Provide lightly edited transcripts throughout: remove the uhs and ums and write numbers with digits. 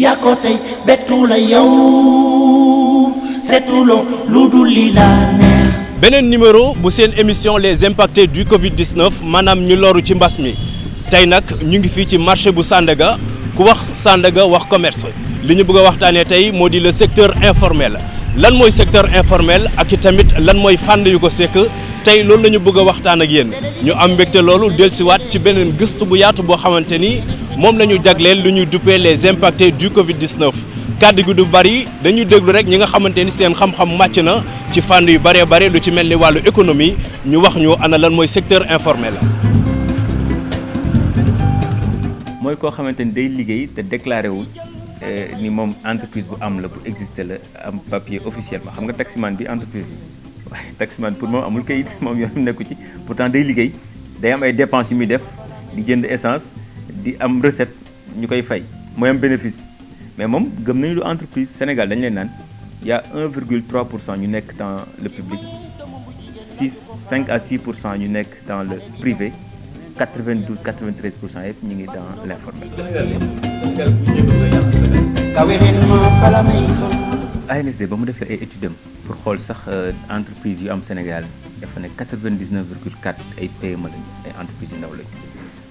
yaa ko tey bettu la yow seetuloo lu dul li la neex. beneen numéro bu seen émission les impactés du Covid-19 maanaam ñu loru ci mbas mi tey nag ñu ngi fii ci marché bu Sandaga ku wax Sandaga wax commerce li ñu bëgg a waxtaanee tey moo di le secteur informel lan mooy secteur informel ak i tamit lan mooy fànn yu ko sekk tey loolu la ñu bëgg a waxtaan ak yéen ñu am mbégte loolu dellusiwaat ci beneen gëstu bu yaatu boo xamante ni moom la ñu jagleel lu ñuy duppee les impactés du Covid-19 kàddu gi du bari dañuy déglu rek ñi nga xamante ni seen xam-xam màcc na ci fànn yu bëree bare lu ci mel ni wàllu économie ñu wax ñu ana lan mooy secteur informel. mooy koo xamante ni day liggéey te déclaré wul ni moom entreprise bu am la bu existé la am papier officiellement xam nga taximan bi entreprise bi waaye taximan pour moom amul kayit moom yoonam nekku ci pourtant day liggéey day am ay dépenses yu muy def di jënd essence di am recette ñu koy fay mooy am bénéfice mais moom gëm nañu lu entreprise Sénégal dañu leen naan y a 1,3% ñu nekk dans le public 5 à 6% ñu nekk dans le privé 92-93% yëpp ñu ngi dans l'informel. ANSD ba mu defee ay études am pour xool sax entreprise yu am Sénégal dafa ne 99,4 ay PME lañu ay entreprises yu ndaw lañu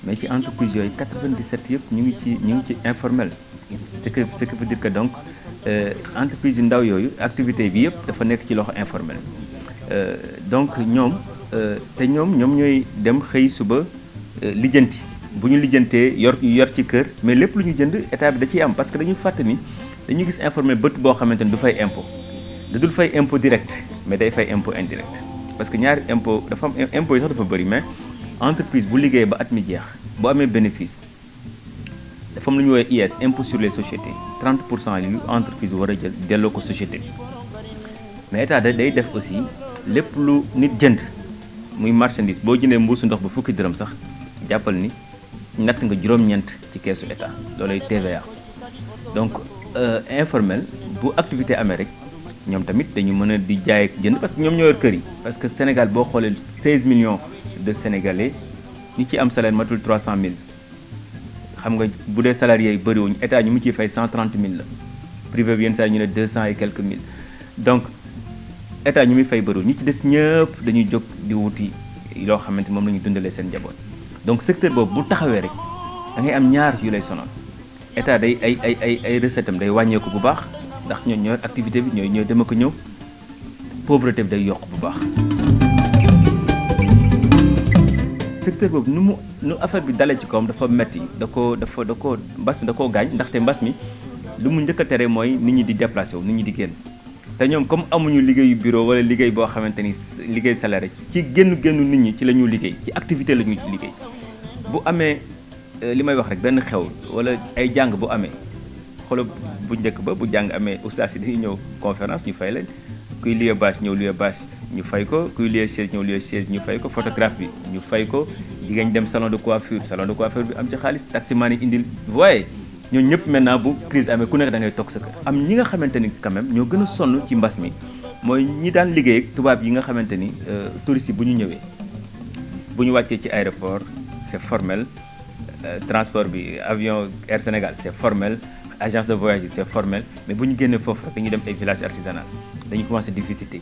mais ci entreprise yooyu 97 yëpp ñu ngi ci informel ce qui veut dire que donc entreprise yu ndaw yooyu activité bi yëpp dafa nekk ci loxo informel donc ñoom ñooy dem xëy suba lijjanti bu ñu lijjantee yor ci kër mais lépp lu ñu jënd état bi da ciy am parce que dañuy fàtte ni dañu gis informel bët boo xamante ni du fay impôt da dul fay impôt direct mais day fay impôt indirect parce que ñaari impôt dafa am impôt yi sax dafa bëri mais entreprise bu liggéey ba at mi jeex bu amee bénéfice dafa am lu ñu woowee IS impôt sur les sociétés 30% yu entreprise war a jël delloo ko société bi mais état day def aussi lépp lu nit jënd muy marchandise boo jëndee mbuusu ndox ba fukki dërëm sax jàppal ni natt nga juróom-ñeent ci keesu état loolay TVA donc informel bu activité amee rek ñoom tamit dañu mën a di jaay ak jënd parce que ñoom ñoo yor kër yi parce que Sénégal boo xoolee 16 millions de Sénégalais ñi ci am salaire matul 300 000 xam nga bu dee salariés yi bëriwuñu état ñu mu ciy fay 130 000 la privé bi yenn saa ñu ne 200 et quelques mille donc état ñu muy fay bëriwul ñi ci des ñëpp dañuy jóg di wuti loo xamante moom la ñuy dundalee seen njaboot donc secteur boobu bu taxawee rek da ngay am ñaar yu lay sonal état day ay recette am day wàññeeku bu baax ndax ñoo activité bi ñooy dem ak ñëw pauvreté bi day yokk bu baax. secteur boobu nu affaire bi dalee ci kawam dafa metti mbas mi da koo gaañ ndaxte mbas mi lu mu njëkk a tere mooy nit ñi di déplacé wu nit ñi di génn. te ñoom comme amuñu liggéeyu bureau wala liggéey boo xamante ni liggéey salaire ci génnu nit ñi ci la ñu liggéey ci activité la ñuy liggéey bu amee li may wax rek benn xew wala ay jàng bu amee xoolal bu njëkk ba bu jàng amee oustaz yi dañuy ñëw conférence ñu fay leen kuy lieu bâche ñëw lieu bâche ñu fay ko kuy lieu chaise ñëw lieu chaise ñu fay ko photographe bi ñu fay ko jigéen dem salon de coiffure bi am ci xaalis taximan yi indil voyez ñooñu ñëpp maintenant bu crise amee ku nekk da ngay toog sa kër am ñi nga xamante ni quand même ñoo gën a sonn ci mbas mi mooy ñi daan liggéey ak tubaab yi nga xamante ni touristes yi bu ñu ñëwee bu ñu wàccee ci aéroport c'est formel transport bi avion Air Sénégal c'est formel agence de voyage yi c'est formel mais bu ñu génnee foofu rek dañuy dem ay village artisanal dañuy commencer di visiter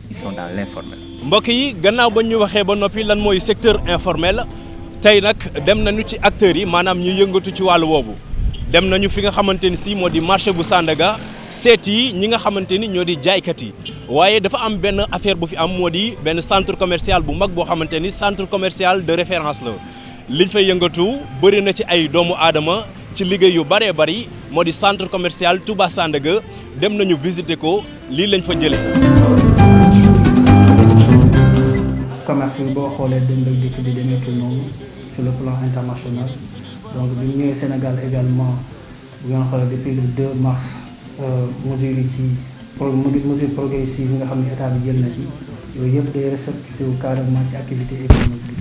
ils sont dans l'informel. mbokk yi gannaaw ba ñu waxee ba noppi lan mooy secteur informel tey nag dem nañu ci acteurs yi maanaam ñi yëngatu ci wàllu woowu. dem nañu fi nga xamante ni si moo di marché bu Sandaga seet yi ñi nga xamante ni ñoo di jaaykat yi waaye dafa am benn affaire bu fi am moo di benn centre commercial bu mag boo xamante ni centre commercial de référence la liñ fay yëngatu bëri na ci ay doomu aadama ci liggéey yu bëree bëri moo di centre commercial Touba Sandaga dem nañu visiter ko lii lañ fa jëlee. commerce bi boo xoolee dem ak dikk di demeetul noonu sur le plan international. donc bi ñu ñëwee Sénégal également bu ngeen xoolee depuis le 2 mars mesures yi ci mesure progressive yi nga xam ne état bi jël na ci yooyu yëpp day répercuté wu carrément ci activité économique bi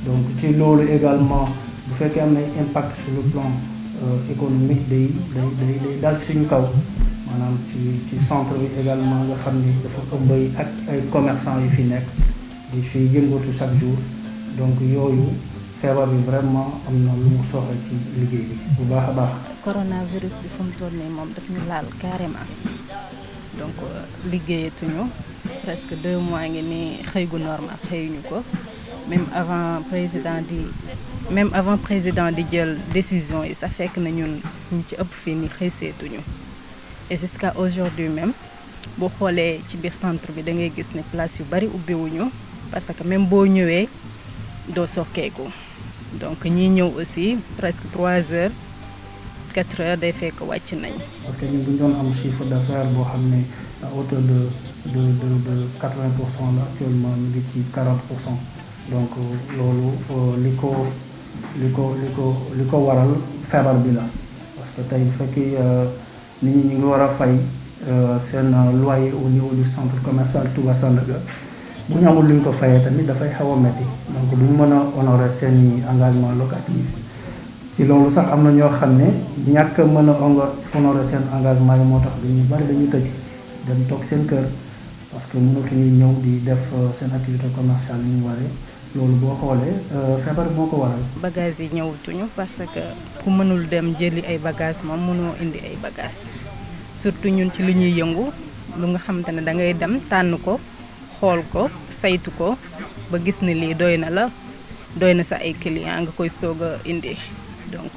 donc ci loolu également bu fekkee am na impact sur le plan économique day daal suñu kaw maanaam ci centre bi également nga xam ni dafa ëmb ak ay commerçants yu fi nekk di fi yëngatu chaque jour donc yooyu feebar bi vraiment am na lu mu soxla ci liggéey bi bu baax a baax. coronavirus bi fu mu toll nii moom daf ñu laal carrément donc liggéeyatuñu presque 2 mois ngi nii xëy gu normal xëyuñu ko même avant président di jël décision yi sax fekk na ñun ñu ci ëpp fii nii xëy seetuñu et jusqu'à aujourd'hui même boo xoolee ci biir centre bi da ngay gis ne place yu bari ubbiwuñu parce que même boo ñëwee doo sokkeeku donc ñi ñëw aussi presque 3 heures 4 heures day fekk wàcc nañ. parce que ñun bu ñu doon am chiffre d'affaires boo xam ne à hauteur de 80% la actuellement ñu ngi ci 40%. donc loolu li ko waral feebar bi la parce que tey bu fekkee nit ñi ñu ngi war a fay seen loyer au niveau du centre commercial Touba Sandaga bu ñu amul lu ñu ko fayee tamit dafay xaw a metti donc duñ mën a honorer seeni engagement locatif ci loolu sax am na ñoo xam ne ñàkk mën a honorer seen engagement yi moo tax dañuy bari dañuy tëj dem toog seen kër parce que mënatuñu ñëw di def seen activité commerciale yi ñu waree loolu boo xoolee feebar moo ko waral. bagages yi ñëwatuñu parce que ku mënul dem jëli ay bagages moom mënoo indi ay bagages surtout ñun ci li ñuy yëngu lu nga xamante ne da ngay dem tànn ko xool ko saytu ko ba gis ne lii doy na sa ay clients nga koy soog a indi donc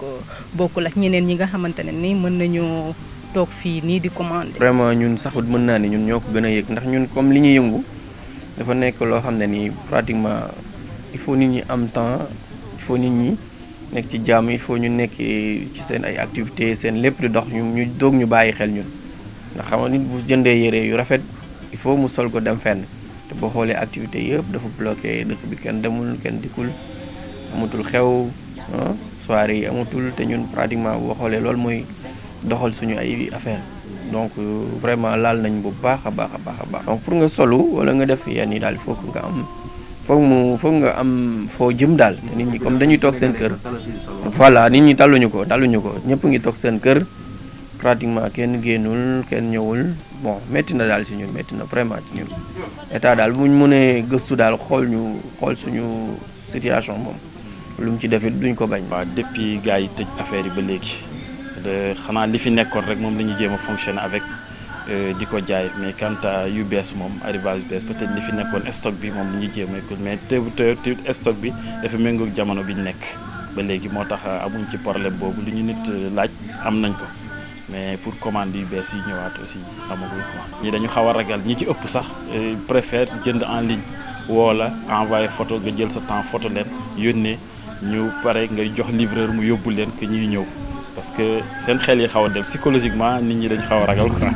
bokkul ak ñeneen ñi nga xamante ne ni mën nañu toog fii nii di commander. vraiment ñun sax mën naa ni ñun ñoo ko gën a yëg ndax ñun comme li ñuy yëngu dafa nekk loo xam ne nii pratiquement il faut nit ñi am temps il faut nit ñi nekk ci jàmm il faut ñu nekk ci seen ay activités seen lépp di dox ñu doog ñu bàyyi xel ñun ndax xam nga nit bu jëndee yére yu rafet il faut mu sol ko dem fenn te boo xoolee activités yëpp dafa bloqué dëkk bi kenn demul kenn dikkul amatul xew soirée yi amatul te ñun pratiquement boo xoolee loolu mooy doxal suñu ay affaire donc vraiment laal nañ bu baax a baax. donc pour nga solu wala nga def yenn yi daal foog nga am foo jëm daal te nit ñi comme dañuy toog seen kër voilà nit ñi taluñu ko ñëpp ngi toog seen kër pratiquement kenn génnul kenn ñëwul bon métti na daal ci ñun métti na vraiment ci ñun état daal buñ mënee gëstu daal xool suñu situation moom lu mu ci defit duñ ko bañ. waaw depuis gars yi tëj affaire yi ba léegi xanaa li fi nekkoon rek moom la ñuy jéem a fonctionner avec di ko jaay mais quant à yu bees moom arrivage bees peut-être li fi nekkoon stock bi moom la ñuy jéem a écouter mais te stock bi dafa méngoog jamono bi ñu nekk ba léegi moo tax amuñ ci problème boobu li ñu nit laaj am nañ ko mais pour commande yu bees yi ñëwaat aussi amagul quoi. ñi dañu xaw a ragal ñi ci ëpp sax préfère jënd en ligne woo la envoyé photo nga jël sa temps photo leen yónnee ñu pare ngay jox livreur mu yóbbu leen que ñuy ñëw parce que seen xel yi xaw a dem psychologiquement nit ñi dañu xaw a ragal quoi.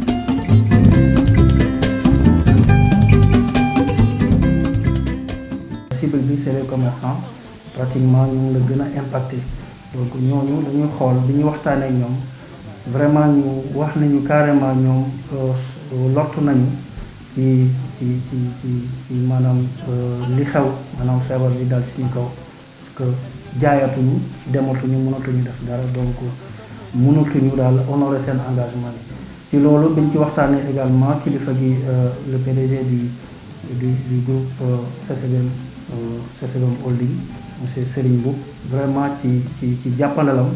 cible bi c'est les commerçants pratiquement ñu la gën a impacté donc ñooñu dañuy xool bi ñu waxtaanee ak ñoom vraiment ñu wax nañu carrément ñoom lottu nañu ci maanaam li xew maanaam feebar bi dal suñu kaw parce que jaayatuñu dematuñu mënatuñu def dara donc mënatuñu daal honorer seen engagement yi ci loolu biñ ci waxtaanee également kilifa gi le PDG du groupe CCBM Holding monsieur Serigne Mboup vraiment ci jàppandalam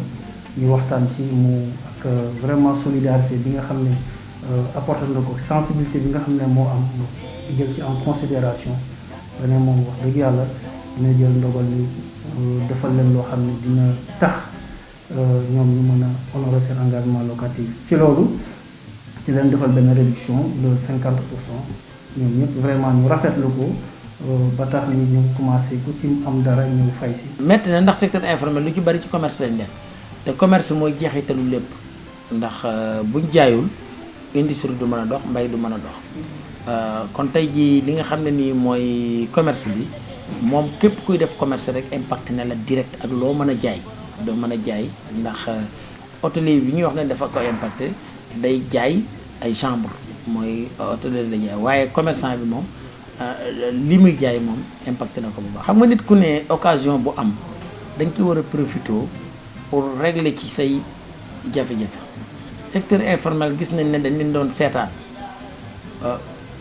ñu waxtaan ci mu ak vraiment solidarité bi nga xam ne apporté na ko sensibilité bi nga xam ne moo am jël ci en considération dane moom wax dëgg yàlla dina jël ndogal ni defal leen loo xam ne dina tax ñoom ñu mën a honorer seen engagement locatif ci loolu ci leen defal benn réduction de 50% ñoom ñëpp vraiment ñu rafetlu ko ba tax ni ñu commencé ku ci am dara ñëw fay si. métti na ndax secteur informel lu ci bari ci commerce lañ nekk te commerce mooy jeexitalu lépp ndax buñ jaayul industrie du mën a dox mbay du mën a dox kon tey jii li nga xam ne nii mooy commerce bi moom képp kuy def commerce rek impact na la direct ak loo mën a jaay doo mën a jaay ndax hôtelier bi ñuy wax ne dafa ko impacté day jaay ay chambre mooy hôtelier la jaay waaye commerçant bi moom li muy jaay moom impacté na ko bu baax. xam nga nit ku ne occasion bu am dañ ci war a profité pour régler ci say jafe-jafe secteur informel gis nañ ne dañ leen doon seetaan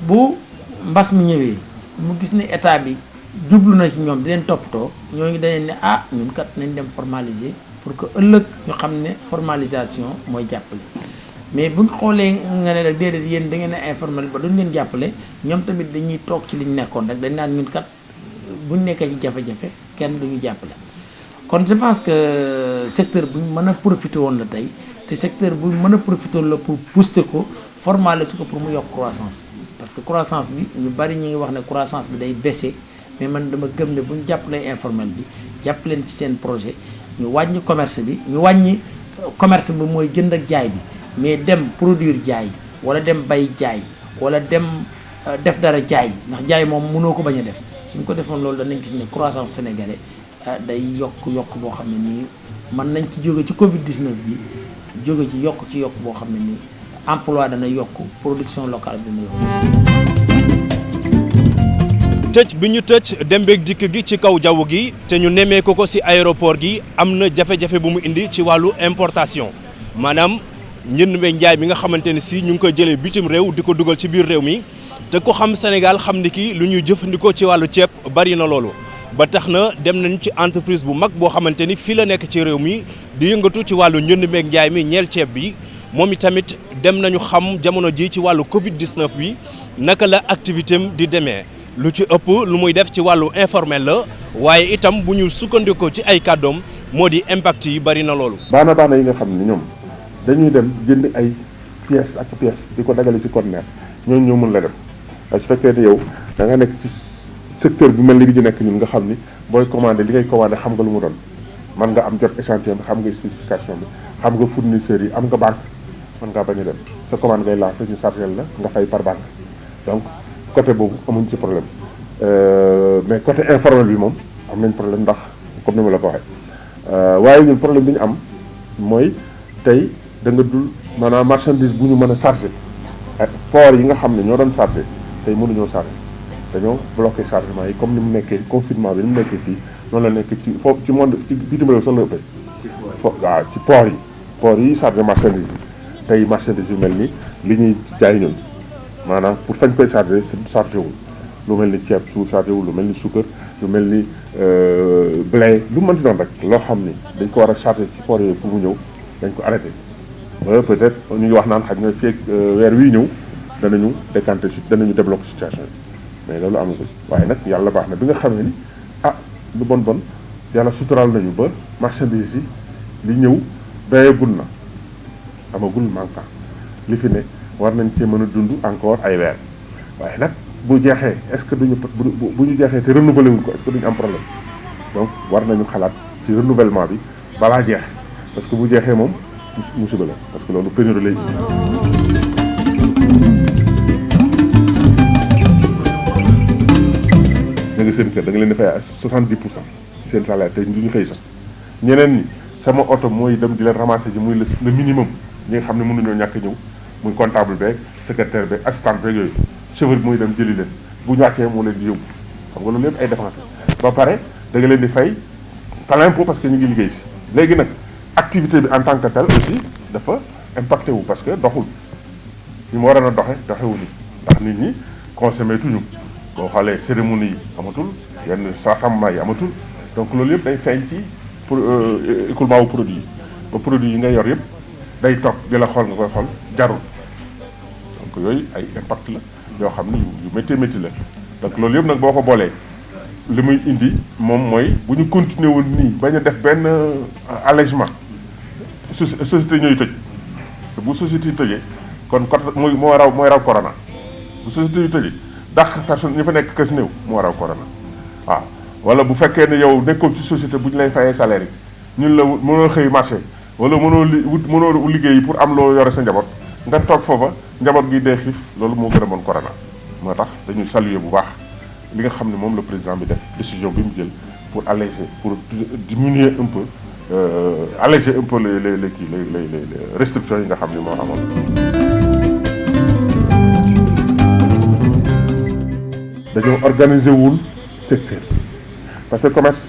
bu mbas mi ñëwee mu gis ne état bi jublu na ci ñoom di leen toppatoo ñooñu dañu ne ah ñun kat nañ dem formaliser pour que ëllëg ñu xam ne formalisation mooy jàppale mais bu ñu xoolee nga ne rek déedéet yéen da ngeen a informel ba duñ leen jàppale ñoom tamit dañuy toog ci liñ nekkoon rek dañ naan ñun kat buñ nekkee ci jafe-jafe kenn duñu jàppale kon je pense que secteur bu ñu mën a profité woon la tey te secteur bu mën a profité woon la pour booster ko formaliser ko pour mu yokk croissance parce que croissance bi ñu bari ñu ngi wax ne croissance bi day baissé mais man dama gëm ne bu ñu jàppalee informel bi jàpp leen ci seen projet ñu wàññi commerce bi ñu wàññi commerce bi mooy jënd ak jaay bi mais dem produire jaay wala dem bay jaay wala dem def dara jaay ndax jaay moom mënoo ko bañ a def suñ ko defoon loolu danañ gis ne croissance sénégalais day yokk boo xam ne nii mën nañ ci jóge ci Covid 19 bi jóge ci yokk boo xam ne nii emploi dana yokk production locale bi dana yokk. tëj bi ñu tëj dem beeg dikk gi ci kaw jaww gi te ñu nemmee ko ci aéroport gi am na jafe-jafe bu mu indi ci wàllu importation maanaam njënd meeg njaay mi nga xamante ne si ñu ngi koy jëlee bitim réew di ko dugal ci biir réew mi te ko xam Sénégal xam ni ki lu ñuy jëfandikoo ci wàllu ceeb bari na loolu ba tax na dem nañ ci entreprise bu mag boo xamante ni fii la nekk ci réew mi di yëngatu ci wàllu njënd meeg njaay mi ñeel ceeb bi moom itamit dem nañu xam jamono ji ci wàllu Covid 19 bi naka la activité am di demee lu ci ëpp lu muy def ci wàllu informel la waaye itam bu ñu sukkandikoo ci ay kàddoom moo di impact yi bari na loolu. baana yi nga xam ne ñoom dañuy dem jënd ay pièces ak pièces di ko dagale ci conteneur ñooñu ñoo mën la dem su fekkee ne yow da nga nekk ci secteur bi mel ni bi ñu nekk ñun nga xam ni booy commandé li ngay commandé xam nga lu mu doon man nga am jot échantillon bi xam nga spécification bi xam nga fournisseurs yi am nga banque mën ngaa bañ a dem sa commande ngay lancé ñu chargé la nga fay par banque donc côté boobu amuñ ci problème mais côté informel bi moom am nañ problème ndax comme ni ma la ko waxee waaye ñun problème bi ñu am mooy tey da nga dul maanaam marchandise bu ñu mën a chargé port yi nga xam ne ñoo doon chargé tey mënuñoo chargé dañoo bloqué chargement yi comme ni mu nekkee confinement bi ni mu nekkee fii noonu la nekk ci foofu ci monde ci bitim réew sax la ëppee waaw ci port yi chargé marchandise yi tey marchandise yu mel ni li ñuy jaay ñun maanaam pour fañ koy chargé chargé wul lu mel ni ceeb su chargé wul lu mel ni suukar lu mel ni blé lu mënti doon rek loo xam ni dañ ko war a chargé ci port yooyu pour mu ñëw dañ ko arrêté peut-être ñu ngi wax naan xaj na fii weer wii ñëw danañu décanté danañu débloqué situation bi mais loolu amagul waaye nag yàlla baax na bi nga xamee ni lu bon yàlla suturaal nañu ba marchandise yi li ñëw doyagul na amagul manquant li fi ne war nañ cee mën a dund encore ay weer waaye nag bu jeexee est-ce que duñu bu ñu jeexee te renouvelé wuñ ko est-ce que duñu am problème donc war nañu xalaat ci renouvellement bi balaa jeex parce que bu jeexee moom musiba la parce que loolu pénurie lay da nga seen kër da nga leen di fay 70% seen salaire te du ñu xëy sax ñeneen ñi sama oto mooy dem di leen ramasser ji muy le minimum ñi nga xam ne mënuñoo ñàkk ñëw muy comptable beeg secrétaire beeg assistant beeg yooyu chauffeur bi muy dem jëli leen bu ñu wàccee moo leen di yóbbu xam nga loolu yëpp ay dépenses ba pare da nga leen di fay plein pot parce que ñu ngi liggéey si léegi nag activité bi en tant que tel aussi dafa impacté wu parce que doxul ni mu waroon a doxewu ni ndax nit ñi consommé tuñu boo xoolee cérémonie yi amatul yenn saxamma yi amatul donc loolu yëpp day feeñ ci pour écoulement wu produit yi ba produit yi ngay yor yëpp day toog di la xool nga koy xool jarul donc yooyu ay impact la yoo xam ne yu métti métti la donc loolu yëpp nag boo ko boolee li muy indi moom mooy bu ñu continuer woon nii bañ a def benn allègement société ñooy tëj bu société yi tëjee kon mooy raw corona bu société yi tëjee dàq personne ñu fa nekk kës néew moo raw corona waaw wala bu fekkee ne yow nekkoon ci société bu ñu lay fayee salaire yi ñun la mënoo xëy marché wala mënoo liggéey pour am loo yore sa njaboot nga toog foofa njaboot gi dee xiif loolu moo gën a bon corona moo tax dañuy saluer bu baax li nga xam ne moom le président bi def décision bi mu jël pour alléger pour diminuer un peu alléger un peu les restrictions yi nga xam ne moo amoon. dañoo organiser wul secteur parce que commerce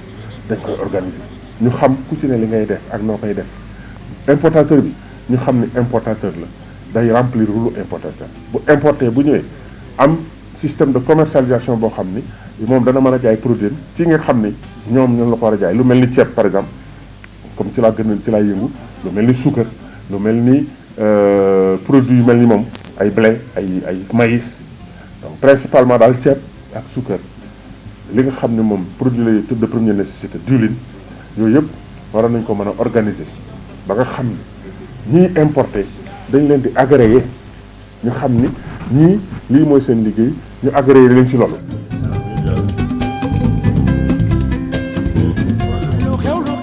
dañ koy organiser ñu xam ku ci ne li ngay def ak noo koy def importateur bi ñu xam ne importateur la day remplir rôle importateur bu importé bu ñëwee am système de commercialisation boo xam ni moom dana mën a jaay produit ci nga xam ni ñoom ñoo la ko war a jaay lu mel ni ceeb par exemple comme ci laa yëngu lu mel ni suukar lu mel ni produit yu mel ni moom ay blé ay maïs donc principalement daal ceeb ak suukar li nga xam ne moom produit la de première nécessité diwlin yooyu yëpp waroon nañ ko mën a organiser ba nga xam ni ñiy importer dañ leen di agréger ñu xam ni ñii lii mooy seen liggéey ñu agréger leen ci loolu.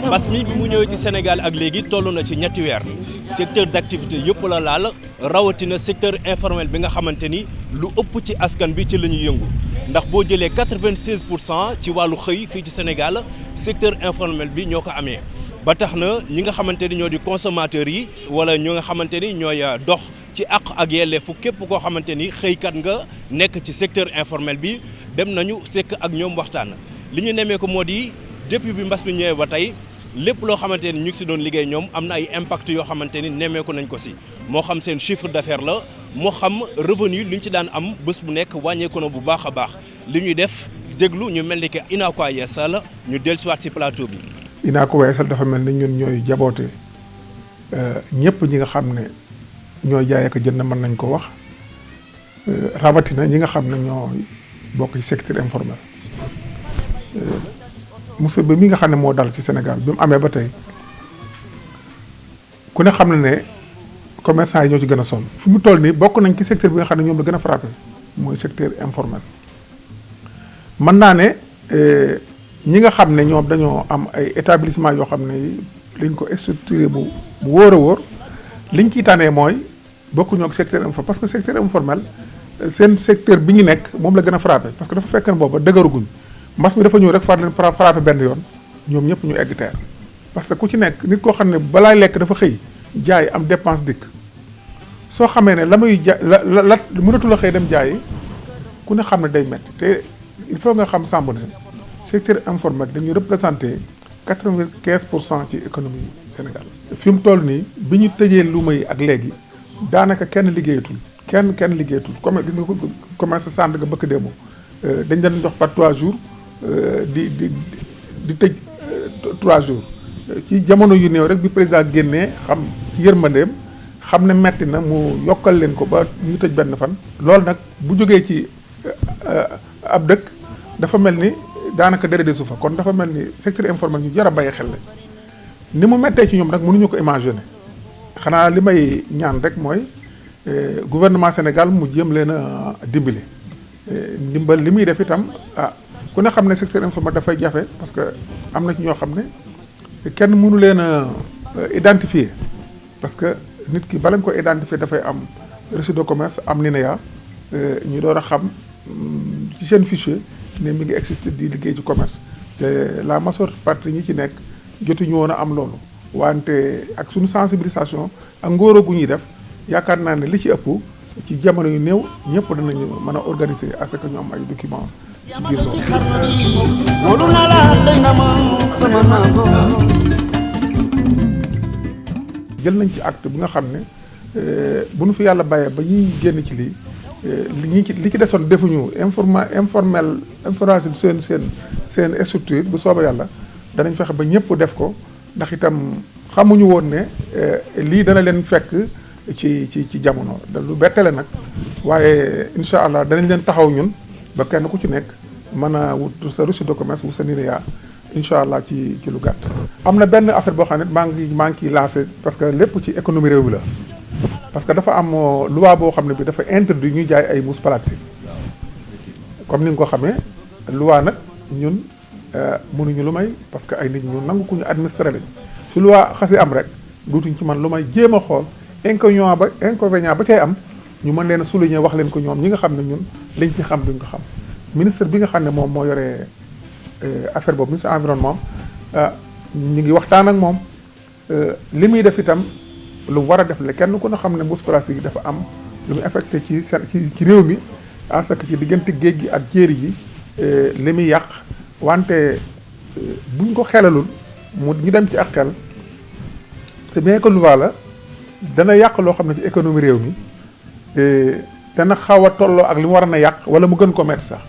mbas mi bi mu ñëwee ci Sénégal ak léegi toll na ci ñetti weer secteur d'activité yëpp la laal rawatina secteur informel bi nga xamante ni lu ëpp ci askan bi ci la ñuy yëngu ndax boo jëlee 96% ci wàllu xëy fii ci Sénégal secteur informel bi ñoo ko amee ba tax na ñi nga xamante ni ñoo di consommateurs yi wala ñoo nga xamante ni ñooy dox ci àq ak yelleefu képp koo xamante ni xëykat nga nekk ci secteur informel bi dem nañu sekk ak ñoom waxtaan li ñu nemee ko moo di depuis bi mbas mi ñëwee ba tey lépp loo xamante ni ñu ngi si doon liggéey ñoom am na ay impact yoo xamante ni nemmeeku nañ ko si moo xam seen chiffre d'affaires la moo xam revenu li ñu ci daan am bés bu nekk wàññeeku na bu baax a baax li ñuy def déglu ñu mel ni que Inaako Yeesal ñu dellusiwaat si plateau bi. Inaako Yeesal dafa mel ni ñun ñooy jaboote ñëpp ñi nga xam ne ñooy jaay ak jënd mën nañ ko wax rawatina ñi nga xam ne ñoo bokk ci secteur informel. musiba mi nga xam ne moo dal ci Sénégal bi mu amee ba tey ku ne xam ne commerçant yi ñoo ci gën a sonn fi mu toll nii bokk nañ ci secteur bi nga xam ne ñoom la gën a frappé mooy secteur informel. mën naa ne ñi nga xam ne ñoom dañoo am ay établissement yoo xam ne liñ ko structuré bu wóor a wóor liñ ciy tànnee mooy bokkuñoo ak secteur informel parce que secteur informel seen secteur bi ñu nekk moom la gën a frappé parce que dafa fekk ne booba dëgëraguñ. mbas mi dafa ñëw rek far leen frappé benn yoon ñoom ñëpp ñu egg teer parce que ku ci nekk nit koo xam ne balaay lekk dafa xëy jaay am dépense dikk soo xamee ne la muy la mënatul a xëy dem jaayi ku ne xam ne day métti te il faut nga xam sàmb ne secteur informel dañuy représenté 95% ci économie Sénégal. fi mu toll nii bi ñu tëjee lu may ak léegi daanaka kenn liggéeyatul kenn liggéeyatul comme gis nga ko commencé sànd nga bëkk démb dañ leen jox par 3 jours. di tëj 3 jours ci jamono yu néew rek bi président génnee xam ci yërmandeem xam ne metti na mu yokkal leen ko ba ñu tëj benn fan. loolu nag bu jógee ci ab dëkk dafa mel ni daanaka dara desu fa kon dafa mel ni secteur informel ñu jar a bàyyi xel la ni mu mettee ci ñoom nag mënuñu ko imaginer xanaa li may ñaan rek mooy gouvernement Sénégal mu jéem leen a dimbali ndimbal li muy def itam ku ne xam ne secteur informel dafay jafe parce que am na ci ñoo xam ne kenn mënu leen a identifier parce que nit ki bala nga ko identifier dafay am registre de commerce am NINEA ñu door a xam ci seen fichier ne mi ngi exister di liggéey ci commerce te la majeure partie ñi ci nekk jotuñu woon a am loolu wante ak suñu sensibilisation ak ngóoro gu ñuy def yaakaar naa ne li ci ëpp ci jamono yu néew ñëpp danañu mën a organiser à ce que ñu am ay documents ci biir loolu. jël nañ ci acte bi nga xam ne bu nu fi yàlla bàyyee ba ñuy génn ci lii li ci desoon defuñu information seen structure bu soobee yàlla danañ fexe ba ñëpp def ko ndax itam xamuñu woon ne lii dana leen fekk ci jamono lu bettale nag waaye incha allah danañ leen taxaw ñun ba kenn ku ci nekk mën a wut sa registre de commerce wu sa NINEA incha allah ci lu gàtt. am na benn affaire boo xam ne maa ngi ciy lancé parce que lépp ci économie réew mi la parce que dafa am loi boo xam ne bi dafa interdit ñuy jaay ay mousse plastique comme ni nga ko xamee loi nag ñun mënuñu lu may parce que ay nit ñu nangu ku ñu administré lañ su loi xasi am rek duutuñ ci man lu may jéem a xool inconvénient ba cay am ñu mën leen a souligner wax leen ko ñoom ñi nga xam ne ñun liñ ci xam duñ ko xam ministre bi nga xam ne moom moo yore affaire boobu ministre environnement ñu ngi waxtaan ak moom li muy def itam lu war a def la kenn ku ne xam ne mousse plastique yi dafa am lu muy affecté ci réew mi à ce que ci diggante géej gi ak jéeri ji li muy yàq wante buñ ko xelalul mu ñu dem ci ak xel c'est bien que loi la dana yàq loo xam ne ci économie réew mi dana xaw a tolloo ak li mu war a yàq wala mu gën ko metti sax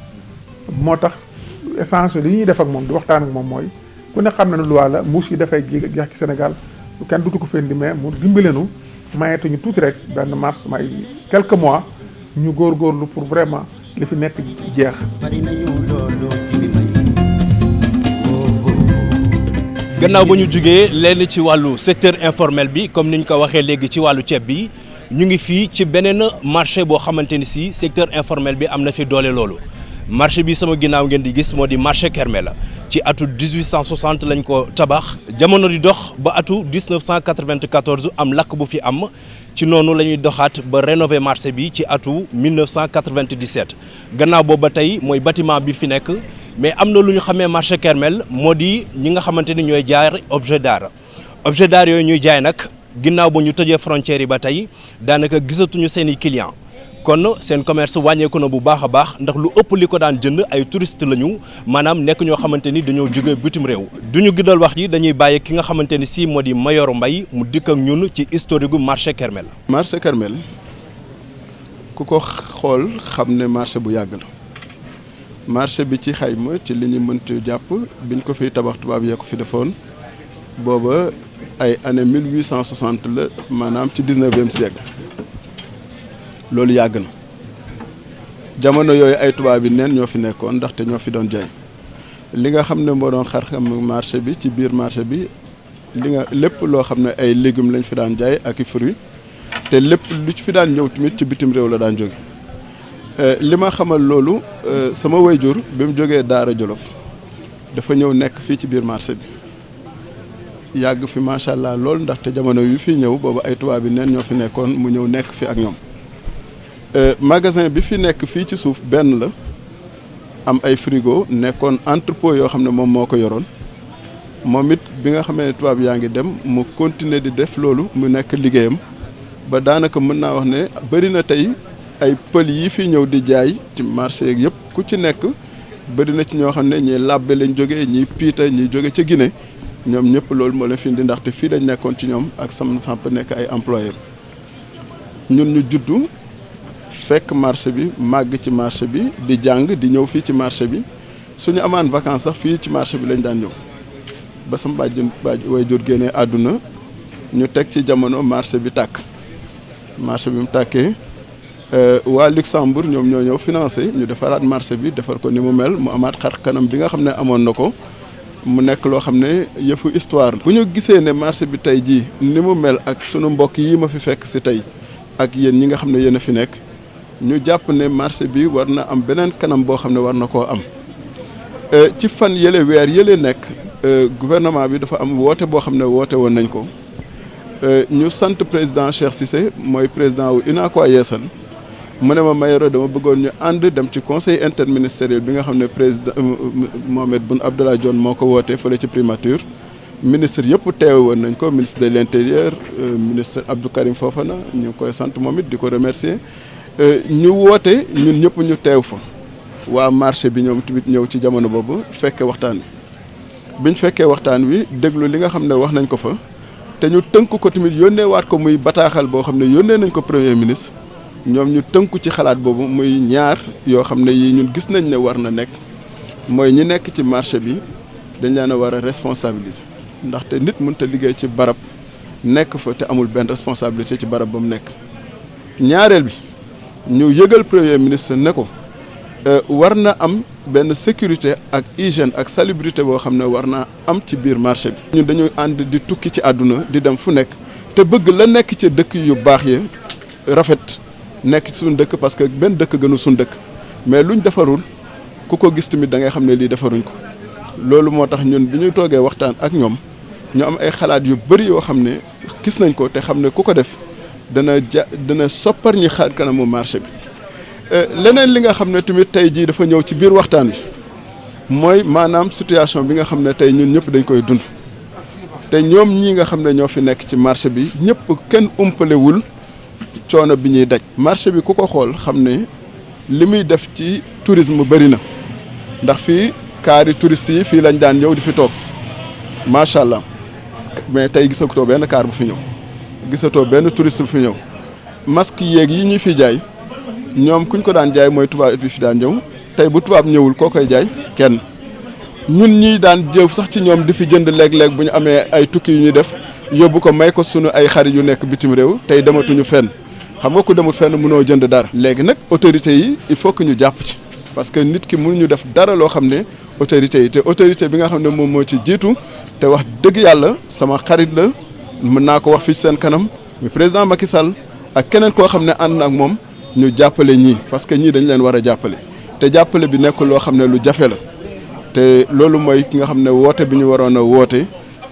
moo tax essentiel li ñuy def ak moom di waxtaan ak moom mooy ku ne xam na ne loi la mbuus yi dafay jeex ci Sénégal kenn dutu ko fendi mais mu dimbalenu mayetuñu tuuti rek benn mars may quelques mois ñu góorgóorlu pour vraiment li fi nekk jeex. gannaaw ba ñu jugee lenn ci wàllu secteur informel bi comme niñ ko waxee léegi ci wàllu ceeb bi ñu ngi fii ci beneen marché boo xamante ni si secteur informel bi am na fi doole loolu marché bi sama ginnaaw ngeen di gis moo di marché Kermel la ci atu 1860 lañ ko tabax jamono di dox ba atu 1994 am lakk bu fi am ci noonu la ñuy doxaat ba rénover marché bi ci atu 1997 gannaaw boobu ba tey mooy bâtiment bi fi nekk mais am na lu ñu xamee marché Kermel moo di ñi nga xamante ni ñooy jaay objet d'art yooyu ñuy jaay nag ginnaaw ba ñu tëjee frontières yi ba tey daanaka gisatuñu seeni clients kon seen commerce wàññeeku na bu baax a baax ndax lu ëpp li ko daan jënd ay touristes lañu maanaam nekk ñoo xamante ni dañoo jóge bitim réew. duñu giddal wax ji dañuy bàyyi ki nga xamante ni si moo di Mayoro Mbaye mu dikk ak ñun ci historique gu marché Kermel. marché Kermel ku ko xool xam ne marché bu yàgg la marché bi ci xayma ci li ñu mënti jàpp biñ ko fiy tabax tubaab yee ko fi defoon booba ay année 1860 la maanaam ci 19e siècle. loolu yàgg na jamono yooyu ay tubaab yi neen ñoo fi nekkoon ndaxte ñoo fi doon jaay li nga xam ne moo doon xar-xam marché bi ci biir marché bi lépp loo xam ne ay légumes lañ fi daan jaay ak i fruits te lépp lu ci fi daan ñëw tamit ci bitim réew la daan jóge li ma xamal loolu sama wayjur bi mu jógee Daara Jolof dafa ñëw nekk fii ci biir marché bi yàgg fi macha allah loolu ndaxte jamono yu fi ñëw boobu ay tubaab yi neen ñoo fi nekkoon mu ñëw nekk fi ak ñoom. magasin bi fi nekk fii ci suuf benn la am ay frigo nekkoon entrepôt yoo xam ne moom moo ko yoroon moom it bi nga xamee ne tubaab yaa ngi dem mu continuer di def loolu mu nekk liggéeyam ba daanaka mën naa wax ne bëri na tey ay pël yi fi ñëw di jaay ci marché yeeg yëpp ku ci nekk bëri na ci ñoo xam ne ñii làbbe lañ jógee ñii piita ñii jóge ca Guinée ñoom ñëpp loolu moo leen fi indi ndaxte fii lañ nekkoon ci ñoom ak sam samp nekk ay employés ñun ñu juddu. fekk marché bi màgg ci marché bi di jàng di ñëw fii ci marché bi suñu amaan vacances sax fii ci marché bi lañ daan ñëw ba sama bàjj way jur génnee àdduna ñu teg ci jamono marché bi tàkk marché bi mu tàkkee waa Luxembourg ñoom ñoo ñëw financé ñu defaraat marché bi defar ko ni mu mel mu amaat xar kanam bi nga xam ne amoon na ko mu nekk loo xam ne yëfu histoire bu ñu gisee ne marché bi tey jii ni mu mel ak sunu mbokk yi ma fi fekk si tey ak yéen ñi nga xam ne yéen a fi nekk ñu jàpp ne marché bi war na am beneen kanam boo xam ne war na koo am ci fan yële weer yële nekk gouvernement bi dafa am woote boo xam ne woote woon nañ ko ñu sant président Cheikh Cissé mooy président wu UNACOIS Yeesal mu ne ma Mayoro dama bëggoon ñu ànd dem ci conseil interministériel bi nga xam ne président Mohamed Boun Abdallah Dionne moo ko woote fële ci primature ministre yëpp teewe woon nañ ko ministre de l'intérieur ministre Abdou Karim Fofana ñu ngi koy sant moom it di ko remercier ñu woote ñun ñëpp ñu teew fa waa marché bi ñoom tamit ñëw ci jamono boobu fekkee waxtaan wi biñ fekkee waxtaan wi déglu li nga xam ne wax nañ ko fa te ñu tënk ko tamit yónnee waat ko muy bataaxal boo xam ne yónnee nañ ko premier ministre ñoom ñu tënku ci xalaat boobu muy ñaar yoo xam ne yii ñun gis nañ ne war na nekk mooy ñi nekk ci marché bi dañ leen a war a responsabiliser ndaxte nit mënut a liggéey ci barab nekk fa te amul benn responsabilité ci barab ba mu nekk ñaareel bi ñu yëgal premier ministre ne ko war na am benn sécurité ak hygiène ak salubrité boo xam ne war naa am ci biir marché bi. ñun dañuy ànd di tukki ci àdduna di dem fu nekk te bëgg la nekk ci dëkk yu baax yi rafet nekk ci suñu dëkk parce que benn dëkk gënu suñu dëkk mais luñ defarul ku ko gis tamit da ngay xam ne lii defaruñ ko loolu moo tax ñun bi ñu toogee waxtaan ak ñoom ñu am ay xalaat yu bëri yoo xam ne gis nañ ko te xam ne ku ko def dana soppar ñi xaar kanamu marché bi. leneen li nga xam ne tamit tey jii dafa ñëw ci biir waxtaan wi mooy maanaam situation bi nga xam ne tey ñun ñëpp dañ koy dund te ñoom ñii nga xam ne ñoo fi nekk ci marché bi ñëpp kenn umpalewul coono bi ñuy daj. marché bi ku ko xool xam ne li muy def ci tourisme bëri na ndax fii kaari touristes yi fii lañ daan ñëw di fi toog macha allah mais tey gisatoo benn kaar bu fi ñëw gisatoo benn touriste bu fi ñëw masque yeeg yi ñu fi jaay. ñoom kuñ ko daan jaay mooy tubaab bi fi daan ñëw tey bu tubaab ñëwul koo koy jaay kenn ñun ñii daan jëw sax ci ñoom di fi jënd léeg-léeg bu ñu amee ay tukki yu ñuy def yóbbu ko may ko sunu ay xarit yu nekk bitim réew tey dematuñu fenn xam nga ku demut fenn mënoo jënd dara. léegi nag autorités yi il faut que ñu jàpp ci parce que nit ki mënuñu def dara loo xam ne autorité yi te autorité bi nga xam ne moom moo ci jiitu te wax dëgg yàlla sama xarit la mën naa ko wax fii seen kanam muy président Macky Sall ak keneen koo xam ne ànd na ak moom ñu jàppale ñii parce que ñii dañ leen war a jàppale te jàppale bi nekkul loo xam ne lu jafe la te loolu mooy ki nga xam ne woote bi ñu waroon a woote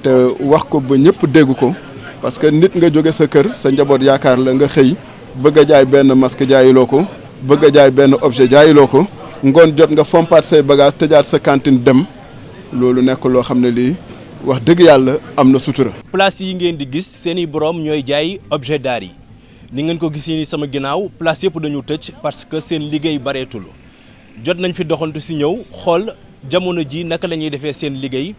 te wax ko ba ñëpp dégg ko parce que nit nga jóge sa kër sa njaboot yaakaar la nga xëy bëgg a jaay benn masque jaayiloo ko bëgg a jaay benn objet jaayiloo ko ngoon jot nga fompaat say bagage tëjaat sa cantine dem loolu nekk loo xam ne lii wax dëgg yàlla am na sutura. place yi ngeen di gis seeni borom ñooy jaay objet d'art yi ni ngeen ko gisee ni sama ginnaaw place yëpp dañu tëj parce que seen liggéey bareetul jot nañ fi doxantu si ñëw xool jamono ji naka la ñuy defee seen liggéey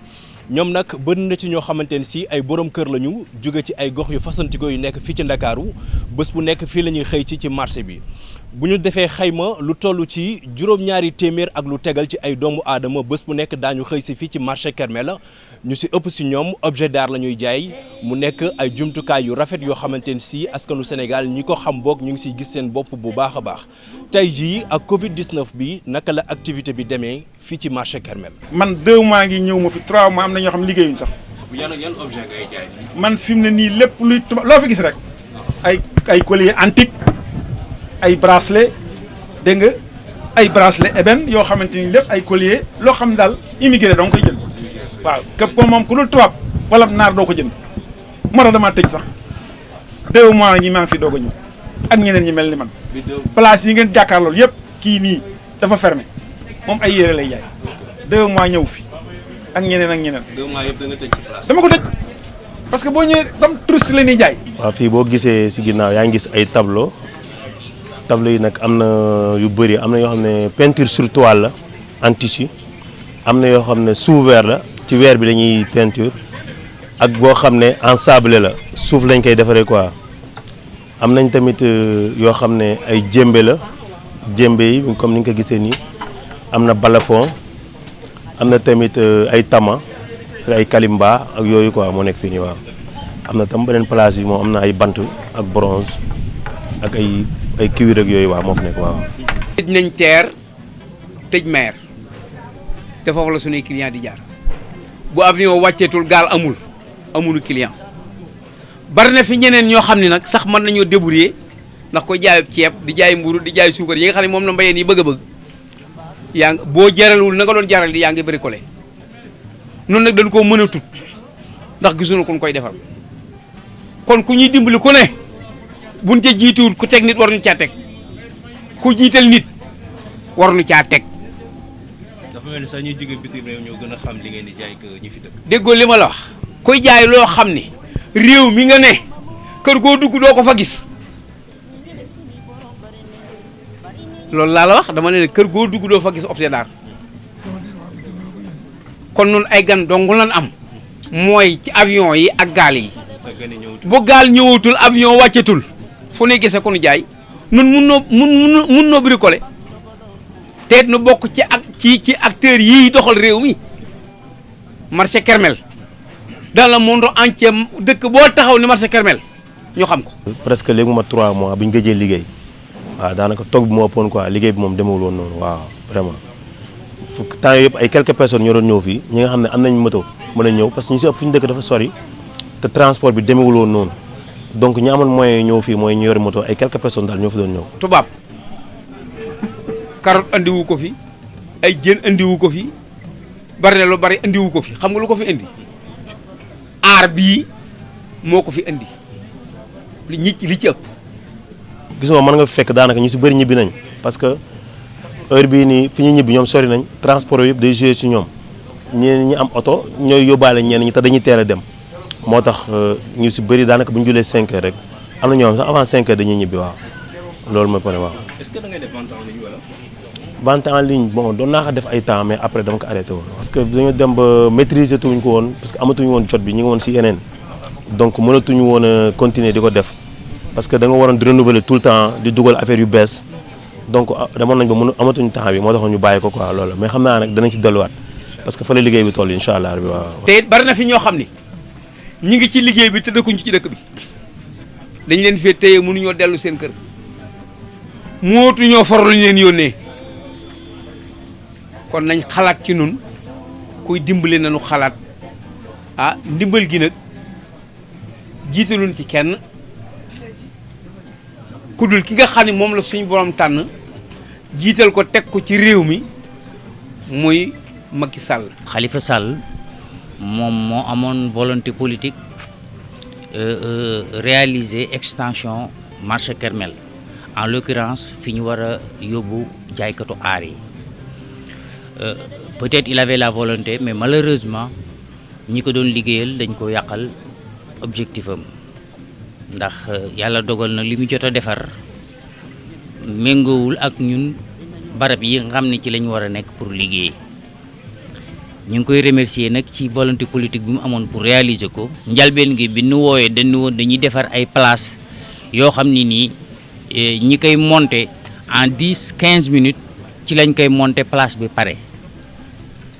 ñoom nag bëri na ci ñoo xamante ne si ay borom kër lañu jóge ci ay gox yu fasantikoo yu nekk fii ci Ndakaaru bés bu nekk fii la ñuy xëy ci marché bi bu ñu defee xayma lu toll ci juróom-ñaari téeméer ak lu tegal ci ay doomu aadama bés bu nekk daañu xëy si fii ci marché Kermel ñu si ëpp si ñoom objet d'art la ñuy jaay mu nekk ay jumtukaay yu rafet yoo xamante ne si askanu Sénégal ñi ko xam boog ñu ngi siy gis seen bopp bu baax a baax tey jii ak Covid 19 bi naka la activité bi demee fii ci marché Kermel. man 2 mois ngi ñëw ma fi 3 mois am na ñoo xam liggéeyuñ sax. yan objet ngay jaay. man fi mu ne nii lépp luy tuba loo fi gis rek ay collier antique ay bracelet dégg nga ay bracelet ébène yoo xamante ni lépp ay collier loo xam daal immigré doo koy jënd waaw képp ko moom ku dul tubaab wala naar doo ko jënd moo tax damaa tëj sax 2 mois ñi maa ngi fi doog a ñëw ak ñeneen ñi mel ni man place yi ngeen jàkkaarlool yëpp kii nii dafa fermé moom ay yére lay jaay 2 mois ñëw fi ak ñeneen ak ñeneen. 2 mois yëpp da nga tëj ci place. dama ko tëj parce que boo ñëwee comme touriste la ñuy jaay. waaw fii boo gisee si ginnaaw yaa ngi gis ay tableau yi nag am na yu bëri am na yoo xam ne peinture sur toile la en tissu am na yoo xam ne sous verre la ci verre bi dañuy peinture ak boo xam ne en sable la suuf lañ koy defaree quoi am nañ tamit yoo xam ne ay jémbe la jémbe yi comme ni nga ko gisee nii am na balafon am na tamit ay tama ak ay kalimba ak yooyu quoi moo nekk fii nii waaw am na tam beneen place yi moom am na ay bant ak bronze ak ay cuir ak yooyu waaw moo fi nekk waaw. tëj nañ TER tëj mer te foofu la suñuy client di jaar bu avion wàcceetul gaal amul client bari na fi ñeneen ñoo xam ne nag sax mën nañoo débrouiller ndax ko jaayub ceeb di jaay mburu di jaay suukar yi nga xam ne moom la mbayeen yi bëgg a bëgg yaa ngi boo jaralul na nga doon jaral di yaa ngi bricolé noonu nag dañ koo mën a tut ndax gisuñu ku ñu koy defal kon ku ñuy dimbali ku ne buñ ca jiituwul ku teg nit war ñu caa teg ku jiital nit war ñu caa teg. dafa mel ni sax ñuy jóge bitim réew ñoo gën a xam li ngeen di jaay que ñi fi dëkk. déggoo li ma la wax kuy jaay loo xam ne réew mi nga ne kër goo dugg doo ko fa gis loolu laa la wax dama ne kër goo dugg doo fa gis objet d'art kon nun ay gan dong lan am mooy ci avion yi ak gaal yi bu gaal ñëwatul avion wàccetul fu ne gisee ko nu jaay nun mun noo bricolé te nu bokk ci ak ci acteurs yii doxal réew mi marché Kermel dans le monde entier dëkk boo taxaw ni marché Kermel ñu xam ko. presque léegi ma 3 mois bu ñu gëjee liggéey waaw daanaka toog bi moo ëppoon quoi liggéey bi moom demewul woon noonu waaw vraiment temps yëpp ay quelques personnes ñoo doon ñëw fii ñi nga xam ne am nañ moto mën a ñëw parce que ñu si ëpp fu ñu dëkk dafa sori te transport bi demewul woon noonu donc ñi amoon moyen ñëw fii mooy ñu yori moto ay quelques personnes daal ñoo fi doon ñëw. tubaab carotte andiwu ko fi ay jën andiwu ko fi bari na lu bari andiwu ko fi xam nga lu ko fi indi aar bii moo ko fi indi li ci ëpp. gis nga mën nga fekk daanaka ñu si bëri ñibbi nañ parce que heure bii nii fi ñu ñibbi ñoom sori nañ transport yëpp day joué ci ñoom ñeneen ñi am oto ñooy yóbbaale ñenn ñi te dañuy teel a dem moo tax ñu si bëri daanaka bu ñu julee 5 heures rek am na ñoo xam sax avant 5 heures dañuy ñibbi waaw loolu mooy problème waaw. est-ce que da ngay def vente en ligne wala. vente en ligne bon doon naa ko def ay temps mais après dama ko arrêté woon. parce que dañoo dem ba maîtriser tuñ ko woon parce que amatuñu woon jot bi ñu ngi woon si yeneen donc mënatuñu woon a continuer di ko def parce que da nga waroon di renouveler tout le temps di dugal affaire yu bees donc demoon nañ ba mënu amatuñu temps bi moo taxoon ñu bàyyi ko quoi loolu mais xam naa nag danañ ci delluwaat parce que fa la liggéey bi toll incha allah rabbi waaw. te it bari na fi ñoo xam ni ñi ngi ci liggéey bi te dëkkuñu ci dëkk bi dañ leen fee téye mënuñoo dellu seen kër mootu ñoo for lu ñu leen yónnee kon nañ xalaat ci nun kuy dimbale nañu xalaat ndimbal gi nag jiitaluñ ci kenn ku dul ki nga xam ne moom la suñu borom tànn jiital ko teg ko ci réew mi muy Macky Sall. Khalifa Sall moom moo amoon volonté politique réaliser extension marché Kermel en l'occurrence fi ñu war a yóbbu jaaykatu aar yi peut-être il avait la volonté mais malheureusement ñi ko doon liggéeyal dañ ko yàqal objectif am ndax yàlla dogal na li mu jot a defar méngoowul ak ñun barab yi nga xam ne ci lañ war a nekk pour liggéey ñu ngi koy remercier nag ci volonté politique bi mu amoon pour réaliser ko njalbeen gi bi nu wooyee dañu woon dañuy defar ay place yoo xam ne nii ñi koy monter en 10-15 minutes ci lañ koy monter place bi pare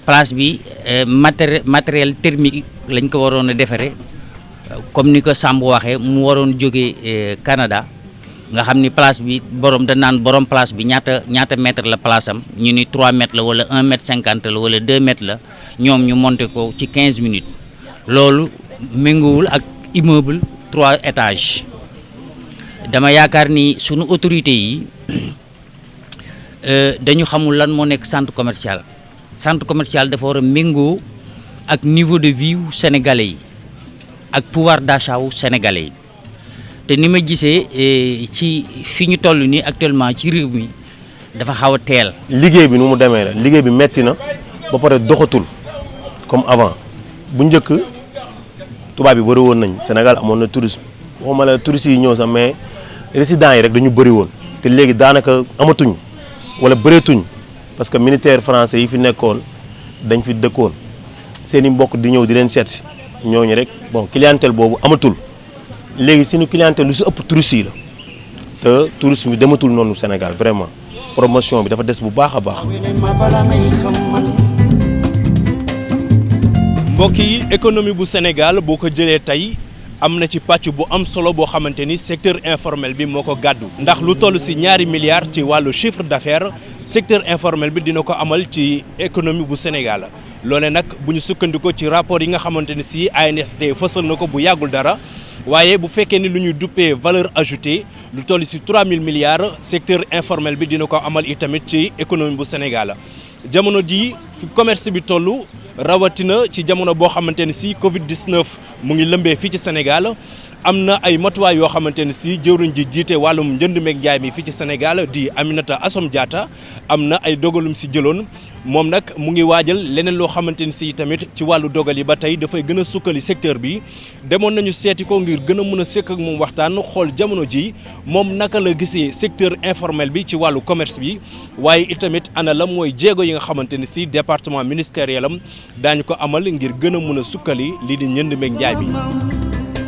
place bi matériel thermique lañ ko waroon a defaree comme ni ko Samb waxee mu waroon jógee Canada nga xam ni place bi borom da naan borom place bi ñaata mètre la place am ñu ni 3 mètres la wala 1 mètre 50 la wala 2 mètres la ñoom ñu monter ko ci 15 minutes loolu méngoowul ak immeuble 3 étages dama yaakaar ni sunu autorité yi dañu xamul lan moo nekk centre commercial dafa war a méngoo ak niveau de vie wu sénégalais yi ak pouvoir d'achat wu sénégalais yi te ni ma gisee ci fi ñu toll nii actuellement ci réew mi dafa xaw a teel. liggéey bi nu mu demee la liggéey bi metti na ba pare doxatul comme avant bu njëkk tubaab yi bëri woon nañ Sénégal amoon na tourisme waxuma la touristes yi ñëw sax mais résidents yi rek dañu bëri woon te léegi daanaka amatuñ wala bëreetuñ parce que militaire français yi fi nekkoon dañ fi dëkkoon seen i mbokk di ñëw di leen seet si ñooñu rek bon clientèle boobu amatul léegi suñu clientèle lu si ëpp touristes yi la te tourisme bi dematul noonu Sénégal vraiment promotion bi dafa des bu baax a baax. mbokk yi économie bu Sénégal boo ko jëlee tey am na ci pàcc bu am solo boo xamante ni secteur informel bi moo ko gàddu ndax lu toll si 2 milliards ci wàllu chiffre d'affaires secteur informel bi dina ko amal ci économie bu Sénégal loole nag bu ñu sukkandikoo ci rapport yi nga xamante ni si ANSD fësal na ko bu yàggul dara waaye bu fekkee ni lu ñuy duppee valeur ajoutée lu toll si 3000 milliards secteur informel bi dina ko amal itamit ci économie bu Sénégal jamono ji fi commerce bi toll rawatina ci jamono boo xamante ni si Covid 19 mu ngi lëmbee fii ci Sénégal am na ay matuwaay yoo xamante ni si jëwriñ ji jiite wàllum njënd meeg njaay mi fii ci Sénégal di Aminata Assome Diatta am na ay dogalum si jëloon moom nag mu ngi waajal leneen loo xamante ni si tamit ci wàllu dogal yi ba tey dafay gën a sukkali secteur bi demoon nañu seeti ko ngir gën a mën a sekk ak moom waxtaan xool jamono ji moom naka la gisee secteur informel bi ci wàllu commerce bi waaye itamit ana la mooy jéego yi nga xamante ni si département ministériel am daañu ko amal ngir gën a mën a sukkali lii di njënd meeg njaay bi.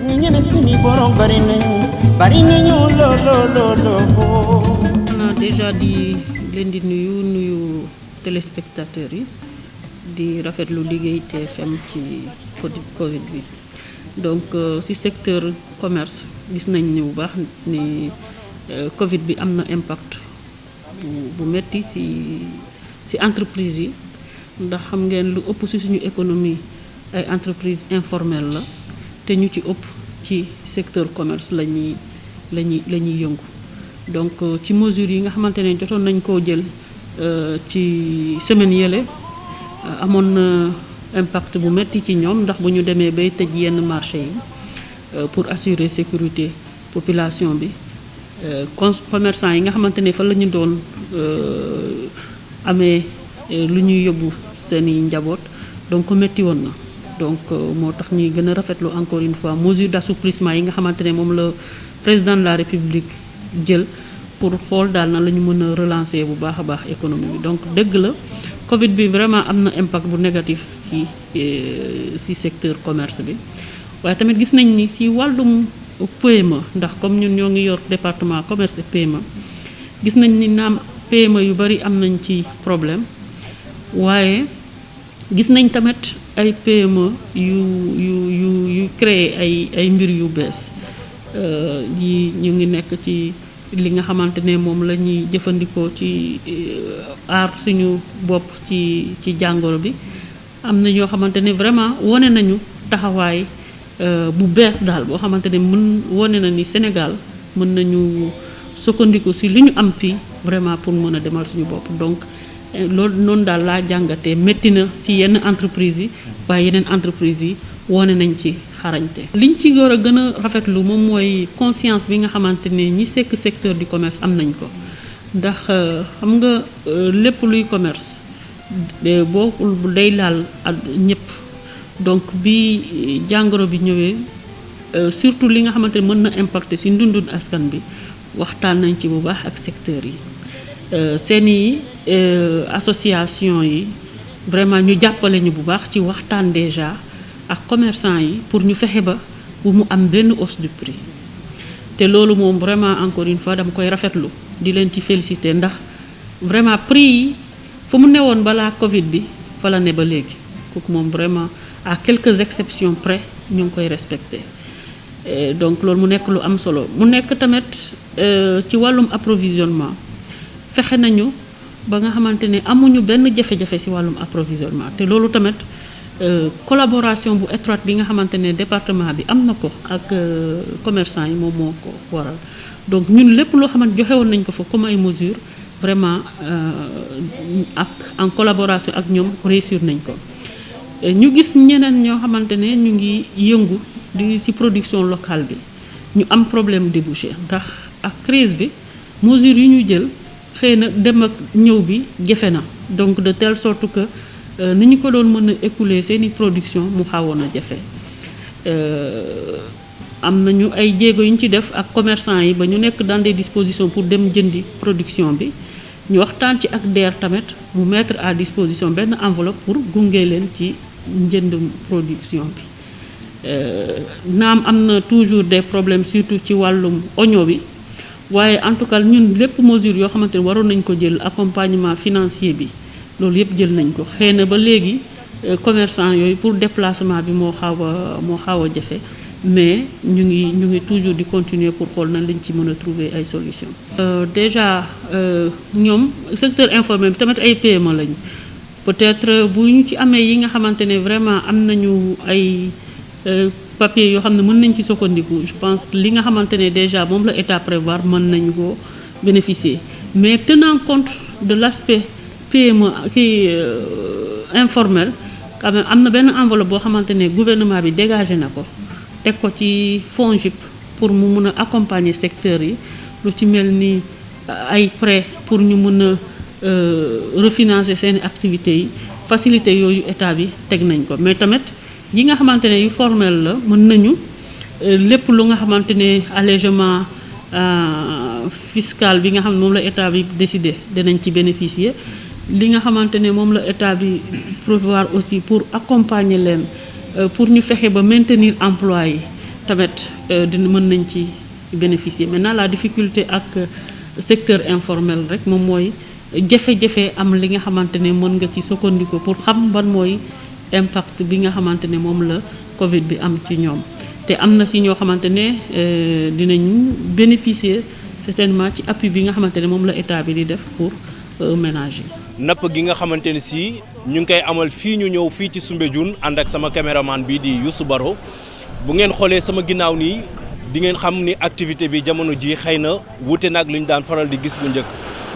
ñi ñeme suñu borom bari nañu looloo. xanaa déjà di leen di nuyu téléspectateurs yi di rafetlu liggéey TFM ci Covid bi donc ci secteur commerce gis nañ ni bu baax ni Covid bi am na impact bu metti ci entreprise yi ndax xam ngeen lu ëpp ci suñu économie ay entreprise informelle la te ñu ci ëpp ci secteur commerce la ñuy yëngu donc ci mesures yi nga xamante ne jotoon nañ koo jël ci semaine yële amoon na impact bu metti ci ñoom ndax bu ñu demee bay tëj yenn marché yi pour assurer sécurité population bi commerçant yi nga xamante ne fa la ñu doon amee lu ñuy yóbbu seeni njaboot donc metti woon na donc moo tax ñuy gën a rafetlu encore une fois mesure d'assouplissement yi nga xamante ne moom la président de la République jël pour xool daal na la ñu mën a relancer bu baax a baax économie bi donc dëgg la Covid bi vraiment am na impact bu négatif ci secteur commerce bi waaye tamit gis nañ ni ci wàllum PME ndax comme ñun ñoo ngi yor département commerce et PME gis nañ ni naam PME yu bari am nañ ci problème waaye gis nañ tamit ay PME yu créer ay mbir yu bees yi ñu ngi nekk ci li nga xamante ne moom la ñuy jëfandikoo ci aar suñu bopp ci jàngoro bi am na ñoo xamante ne vraiment wane nañu taxawaay bu bees daal boo xamante ne wane na ni Sénégal mën nañu sukkandiku si li ñu am fii vraiment pour mën a demal suñu bopp donc loolu noonu daal laa jàngatee métti na ci yenn entreprise yi waaye yeneen entreprise yi wane nañ ci xarañte liñ ci war a gën a rafetlu moom mooy conscience bi nga xamante ne ñi sekk secteur du commerce am nañ ko ndax xam nga lépp luy commerce boo day laal ak ñëpp donc bi jàngoro bi ñëwee surtout li nga xamante ne mën na impacter ci ndundun askan bi waxtaan nañ ci bu baax ak secteur yi seeni association yi vraiment ñu jàppale ñu bu baax ci waxtaan déjà ak commerçant yi pour ñu fexe ba bu mu am benn hausse du prix te loolu moom vraiment encore une fois dama koy rafetlu di leen ci féliciter ndax vraiment prix yi fu mu newoon balaa Covid bi fa la ne ba léegi kooku moom vraiment à quelques exceptions près ñu ngi koy respecter donc loolu mu nekk lu am solo mu nekk tamit ci wàllum approvisionnement fexe nañu ba nga xamante ne amuñu benn jafe-jafe ci wàllum approvisionnement te loolu tamit collaboration bu étroite bi nga xamante ne département bi am na ko ak commerçant yi moom moo ko waral donc ñun lépp loo xamante joxe woon nañ ko fa comme ay mesures vraiment ak en collaboration ak ñoom réussir nañ ko ñu gis ñeneen ñoo xamante ne ñu ngi yëngu di ci production locale bi ñu am problème débouché ndax ak crise bi mesures yi ñu jël xëy na dem ak ñëw bi jafe na donc de telle sorte que ni ñu ko doon mën a écouler seeni production mu xawoon a jafe am nañu ay jéego yu ñu ci def ak commerçant yi ba ñu nekk dans des dispositions pour dem jëndi production bi ñu waxtaan ci ak DER tamit mu mettre à disposition benn enveloppe pour gunge leen ci njënd production bi naam am na toujours des problèmes surtout ci wàllum oignon bi waaye en tout cas ñun lépp mesure yoo xamante ne waroon nañ ko jël accompagnement financier bi loolu yëpp jël nañ ko xëy na ba léegi commerçant yooyu pour déplacement bi moo xaw a jafe mais ñu ngi toujours di continuer pour xool nañ lañ ci mën a trouver ay solutions. Déjà ñoom secteur informel bi tamit ay PME lañu peut-être bu ñu ci amee yi nga xamante ne vraiment am nañu ay papier yoo xam ne mën nañ ci sukkandiku je pense li nga xamante ne déjà moom la état prévoir mën nañu ko bénéficier mais tenant compte de l'aspect PME informel quand même am na benn enveloppe boo xamante ne gouvernement bi dégagé na ko teg ko ci FONGIP pour mu mun a accompagner secteur yi lu ci mel ni ay prêts pour ñu mun a refinancer seeni activités yi facilité yooyu état bi teg nañ ko mais tamit yi nga xamante ne yu formel la mën nañu lépp lu nga xamante ne allègement fiscal bi nga xam ne moom la état bi décidé dinañ ci bénéficier li nga xamante ne moom la état bi prévoir aussi pour accompagner leen pour ñu fexe ba maintenir emploi yi tamit dina mën nañ ci bénéficier maintenant la difficulté ak secteur informel rek moom mooy jafe-jafe am li nga xamante ne mën nga ci sukkandiku pour xam ban mooy impact bi nga xamante ne moom la Covid bi am ci ñoom te am na si ñoo xamante ne dinañu bénéficier certainement ci appui bi nga xamante ne moom la état bi di def pour ménager. napp gi nga xamante ne si ñu ngi koy amal fii ñu ñëw fii ci Soumbédioune ànd ak sama caméraman bii di Youssou Baro bu ngeen xoolee sama ginnaaw nii di ngeen xam ni activité bi jamono ji xëy na wuute nag lu ñu daan faral di gis bu njëkk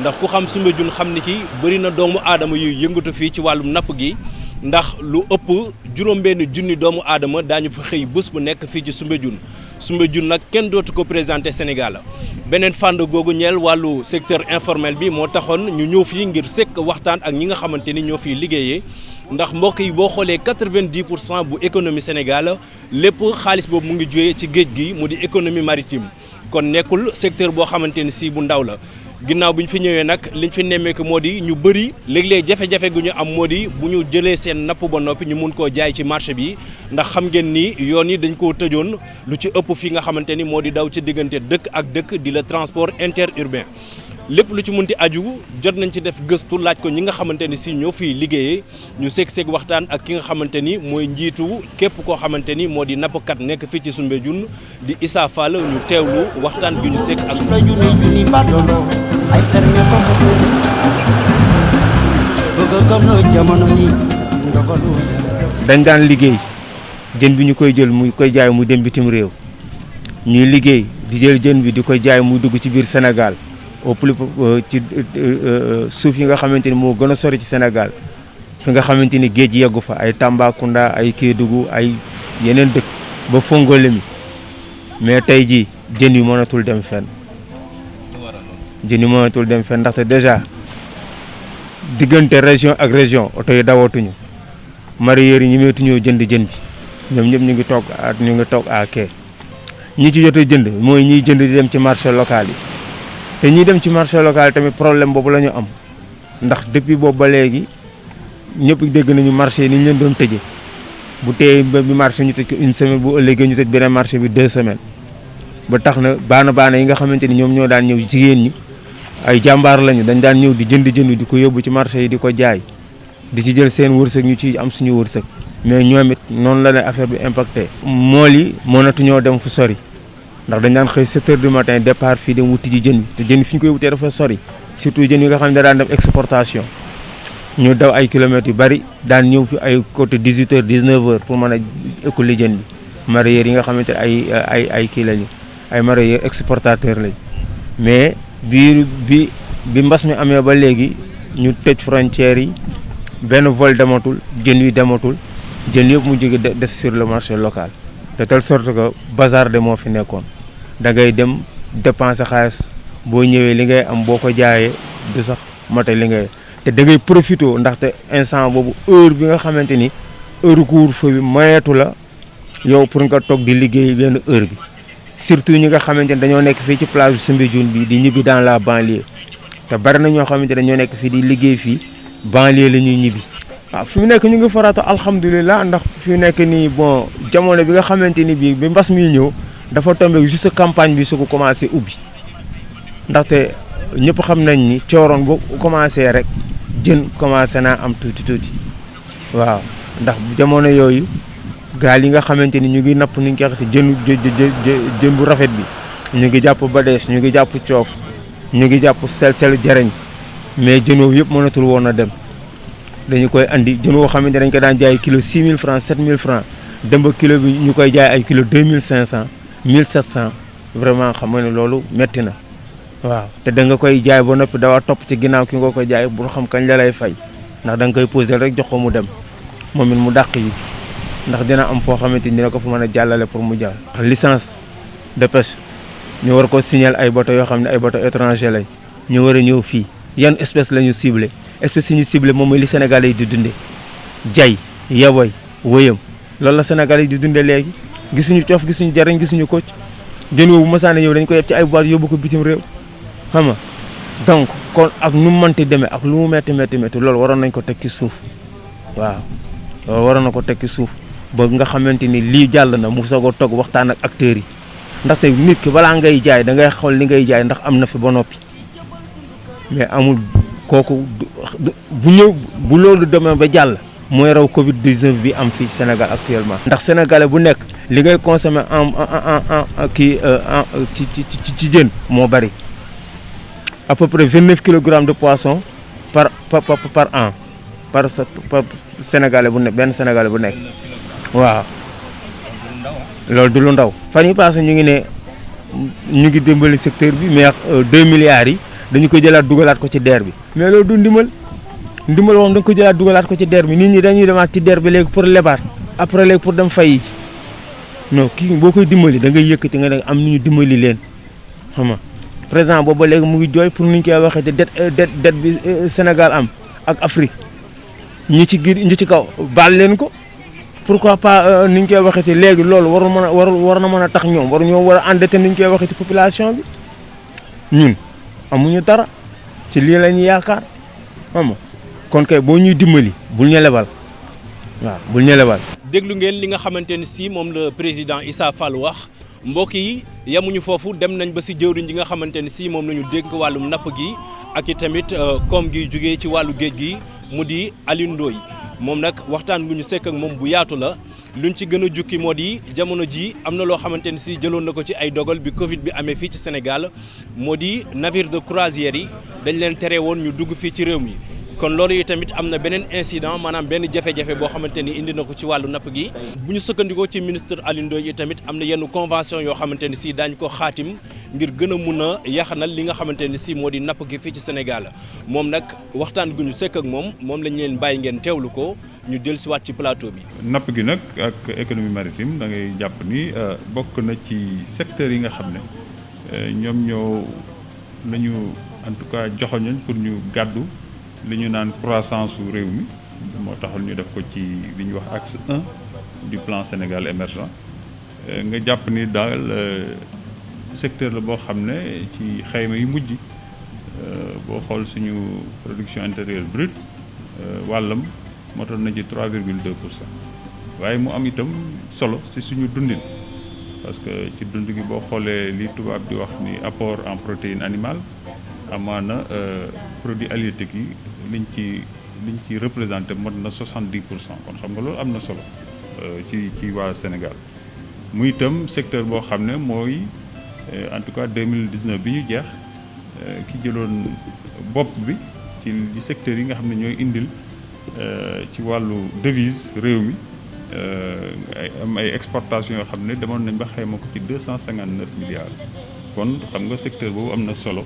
ndax ku xam Soumbédioune xam ni ki bëri na doomu aadama yuy yëngatu fii ci wàllum napp gi ndax lu ëpp juróom-benn junni doomu aadama daañu fa xëy bés bu nekk fii ci Soumbédioune nag kenn dootu ko présenté Sénégal beneen fànn googu ñeel wàllu secteur informel bi moo taxoon ñu ñëw fii ngir sekk waxtaan ak ñi nga xamante ni ñoo fiy liggéeyee ndax mbokk yi boo xoolee 90% bu économie Sénégal lépp xaalis boobu mu ngi jógee ci géej gi mu di économie maritime kon nekkul secteur boo xamante ni si bu ndaw la ginnaaw bi ñu fi ñëwee nag liñ fi nemmeeku moo di ñu bëri léeg-léeg jafe-jafe gu ñu am moo di bu ñu jëlee seen napp ba noppi ñu mun koo jaay ci marché bi ndax xam ngeen ni yoon yi dañ koo tëjoon lu ci ëpp fi nga xamante ni moo di daw ci diggante dëkk ak dëkk di le transport interurbain lépp lu ci munti aju jot nañ ci def gëstu laaj ko ñi nga xamante ni si ñoo fiy liggéeyee ñu seeg waxtaan ak ki nga xamante ni mooy njiitu képp koo xamante ni moo di nappkat nekk fii ci Soumbédioune di Issa Fall ñu teewlu waxtaan gi ñu seeg ak dañ daan liggéey jën bi ñu koy jël muy koy jaay muy dem bitim réew ñuy liggéey di jël jën bi di koy jaay muy dugg ci biir Sénégal au plus ci suuf yi nga xamante ni moo gën a sori ci Sénégal fi nga xamante ni géej yeggu fa ay Tambacounda ay Kédougou ay yeneen dëkk ba Fongolemi mais tey jii jën yi mënatul dem fenn ndaxte déjà diggante région ak région oto yi dawatuñu mareyeurs yi ñemeetuñoo jënd jën bi ñoom ñëpp ñu ngi toog à quai ñi ci jot a jënd mooy ñiy jënd di dem ci marché local yi te ñiy dem ci marché local tamit problème boobu la ñu am ndax depuis boobu ba léegi ñëpp dégg nañu marché yi ni ñu leen doon tëjee bu tey bi marché ñu tëj ko une semaine bu ëllëgee ñu tëj beneen marché bi 2 semaines ba tax na baana yi nga xamante ni ñoom ñoo daan ñëw jigéen ñi ay jàmbaar lañu dañ daan ñëw di jënd di ko yóbbu ci marché yi di ko jaay di ci jël seen wërsëg ñu ci am suñu wërsëg mais ñoom it noonu la ne affaire bi impacté. mool yi mënatuñoo dem fu sori ndax dañ daan xëy 7 heures du matin départ fii dem wuti ji jën bi te jën fi ñu koy wutee dafa sori surtout jën yi nga xam ne daan dem exportation ñu daw ay kilomètres yu bari daan ñëw fi ay côté 18 heures 19 heures pour mën a écouler jën bi mareyeurs yi nga xamante ne ay kii lañu ay mareyeurs exportateurs lañu mais bi mbas mi amee ba léegi ñu tëj frontières yi benn vol dematul jën wi dematul jën yëpp mu jóge des sur le marché local de telle sorte que bazar de moo fi nekkoon da ngay dem dépenser xaalis boo ñëwee li ngay am boo ko jaayee du sax mate li ngay te da ngay profité ndaxte instant boobu heure bi nga xamante ni heure couvre-feu bi mayeetu la yow pour nga toog di liggéey benn heure bi surtout ñi nga xamante ni dañoo nekk fii ci plage Soumbédioune bi di ñibbi dans la banlieue te bari na ñoo xamante dañoo nekk fii di liggéey fii banlieue la ñuy ñibbi. waaw fi mu nekk ñu ngi farata alhamdulilah ndax fi mu nekk nii bon jamono bi nga xamante ni bii bi mbas mi ñëw dafa tombé juste campagne bi su ko commencé ubbi ndaxte ñëpp xam nañ ni cooroon bu commencé rek jën commencé naa am tuuti waaw ndax jamono yooyu gaal yi nga xamante ni ñu ngi napp ni ñu koy waxee jën bu rafet bi ñu ngi jàpp badees ñu ngi jàpp coof ñu ngi jàpp sel jariñ mais jën woowu yëpp mënatul woon a dem dañu koy andi jën woo xamante dañ ko daan jaay kilo 6000 francs 7000 francs dem ba kilo bi ñu koy jaay ay kilo 2500 1700 vraiment xam nga ne loolu metti na waaw te da nga koy jaay ba noppi dawa topp ci ginnaaw ki nga koy jaay bu xam kañ la lay fay ndax da nga koy poser rek jox ko mu dem moom it mu dàq yi ndax dina am foo xamante ni dina ko fa mën a jàllale pour mu jàll. licence de pêche ñu war ko signaler ay bateau yoo xam ne ay bateau étranger lañ ñu war a ñëw fii yan espèce la ñu ciblé espèce yi ñu ciblé moom mooy li Sénégalais yi di dundee jay yaboy wëyam loolu la Sénégalais yi di dundee léegi gisuñu coof gisuñu jariñ gisuñu kocc jën woowu masaana ñëw dañ ko yeb ci ay boîte yóbbu ko bitim réew xam nga donc kon ak nu mu mënti demee ak lu mu métti loolu waroon nañ ko teg ci suuf waaw loolu waroon na ko teg ci suuf ba nga xamante ni lii jàll na mu soog a toog waxtaan ak acteurs yi ndaxte nit ki balaa ngay jaay da ngay xool li ngay jaay ndax am na fi ba noppi mais amul kooku bu loolu demee ba jàll mooy raw Covid 19 bi am fii Sénégal actuellement. ndax sénégalais bu nekk li ngay consommer ci jën moo bari à peu près 29 kilogrammes de poisson par an par sénégalais bu nekk benn sénégalais bu nekk waaw. loolu du lu ndaw fan yi passé ñu ngi dimbali secteur bi mais 2 milliards yi dañu ko jëlaat dugalaat ko ci DER bi mais loolu du ndimbal moom da nga ko jëlaat dugalaat ko ci DER bi nit ñi dañuy demaat ci DER bi léegi pour lebaat après léegi pour dem fay ji non kii boo koy dimbali da ngay yëkkati nga ne am ni ñu dimbali leen xam nga président boobu ba léegi mu ngi jooy pour ni ñu koy waxee te det bi Sénégal am ak Afrique ñi ci kaw baal leen ko. pourquoi pas ni ñu koy waxee ci léegi loolu war na mën a tax ñoom war a endetté ni ñu koy waxee ci population bi ñun amuñu dara ci lii la ñuy yaakaar xam nga kon kay boo ñuy dimbali bul ñu lebal waaw bul ñu lebal. déglu ngeen li nga xamante ni si moom la président Issa Fall wax mbokk yi yemuñu foofu dem nañ ba si jëwriñ ji nga xamante ni si moom nañu dénk wàllum napp gi ak i tamit koom gi jugee ci wàllu géej gi mu di Alioune Ndoye moom nag waxtaan gu ñu sekk ak moom bu yaatu la luñ ci gën a jukki moo di jamono ji am na loo xamante ni si jëloon na ko ci ay dogal bi Covid bi amee fii ci Sénégal moo di navire de croisière yi dañ leen tere woon ñu dugg fii ci réew mi. kon loolu yi tamit am na beneen incident maanaam benn jafe-jafe boo xamante ni indi na ko ci wàllu napp gi bu ñu sukkandikoo ci ministre Alioune Ndoye yi tamit am na yenn convention yoo xamante ni si daañu ko xaatim ngir gën a mun a yaxanal li nga xamante ni si moo di napp gi fii ci Sénégal moom nag waxtaan gu ñu sekk ak moom lañ leen bàyyi ngeen teewlu ko ñu dellusiwaat ci plateau bi. napp gi nag ak économie maritime da ngay jàpp ni bokk na ci secteurs yi nga xam ne ñoom ñoo lañu en tout cas joxoñoñ pour ñu gàddu li ñu naan croissance su réew mi moo taxal ñu def ko ci li ñuy wax axe 1 du plan Sénégal émergent nga jàpp ni daal secteur la boo xam ne ci xayma yu mujj boo xool suñu production intérieure brute wàllam motoon na ci 3,2% waaye mu am itam solo ci suñu dundin parce que ci dund gi boo xoolee li tubaab di wax ni apport en protéines animales amaana produits halieutiques yi liñ ci représenté mot na 70% kon xam nga loolu am na solo ci waa Sénégal muy itam secteur boo xam ne mooy en tout cas 2019 bi ñu jeex ki jëloon bopp bi ci secteur yi nga xam ne ñooy indil ci wàllu devise réew mi am ay exportation yoo xam ne demoon nañ ba xayma ko ci 259 milliards kon xam nga secteur boobu am na solo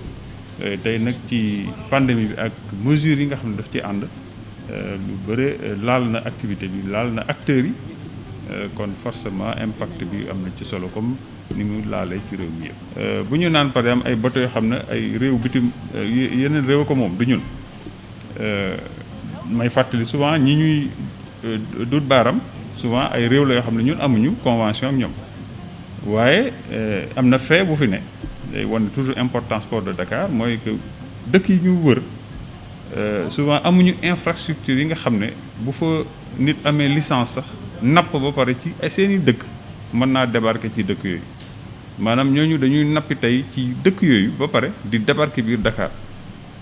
tey nag ci pandémie bi ak mesures yi nga xam ne daf ci ànd lu bëre laal na activité bi laal na acteurs yi kon forcément impact bi am na ci solo comme ni mu laalee ci réew mi yëpp. bu ñu naan par exemple ay bateau yoo xam ne ay réew bitim yeneen réew ko moom du ñun may fàttali souvent ñi ñuy dut baaram souvent ay réew la yoo xam ne ñun amuñu convention ak ñoom waaye am na fait bu fi ne. day wane toujours importance port de Dakar mooy que dëkk yi ñu wër souvent amuñu infrastructure yi nga xam ne bu fa nit amee licence sax napp ba pare ci seeni dëkk mën naa débarquer ci dëkk yooyu maanaam ñooñu dañuy nappi tey ci dëkk yooyu ba pare di débarquer biir Dakar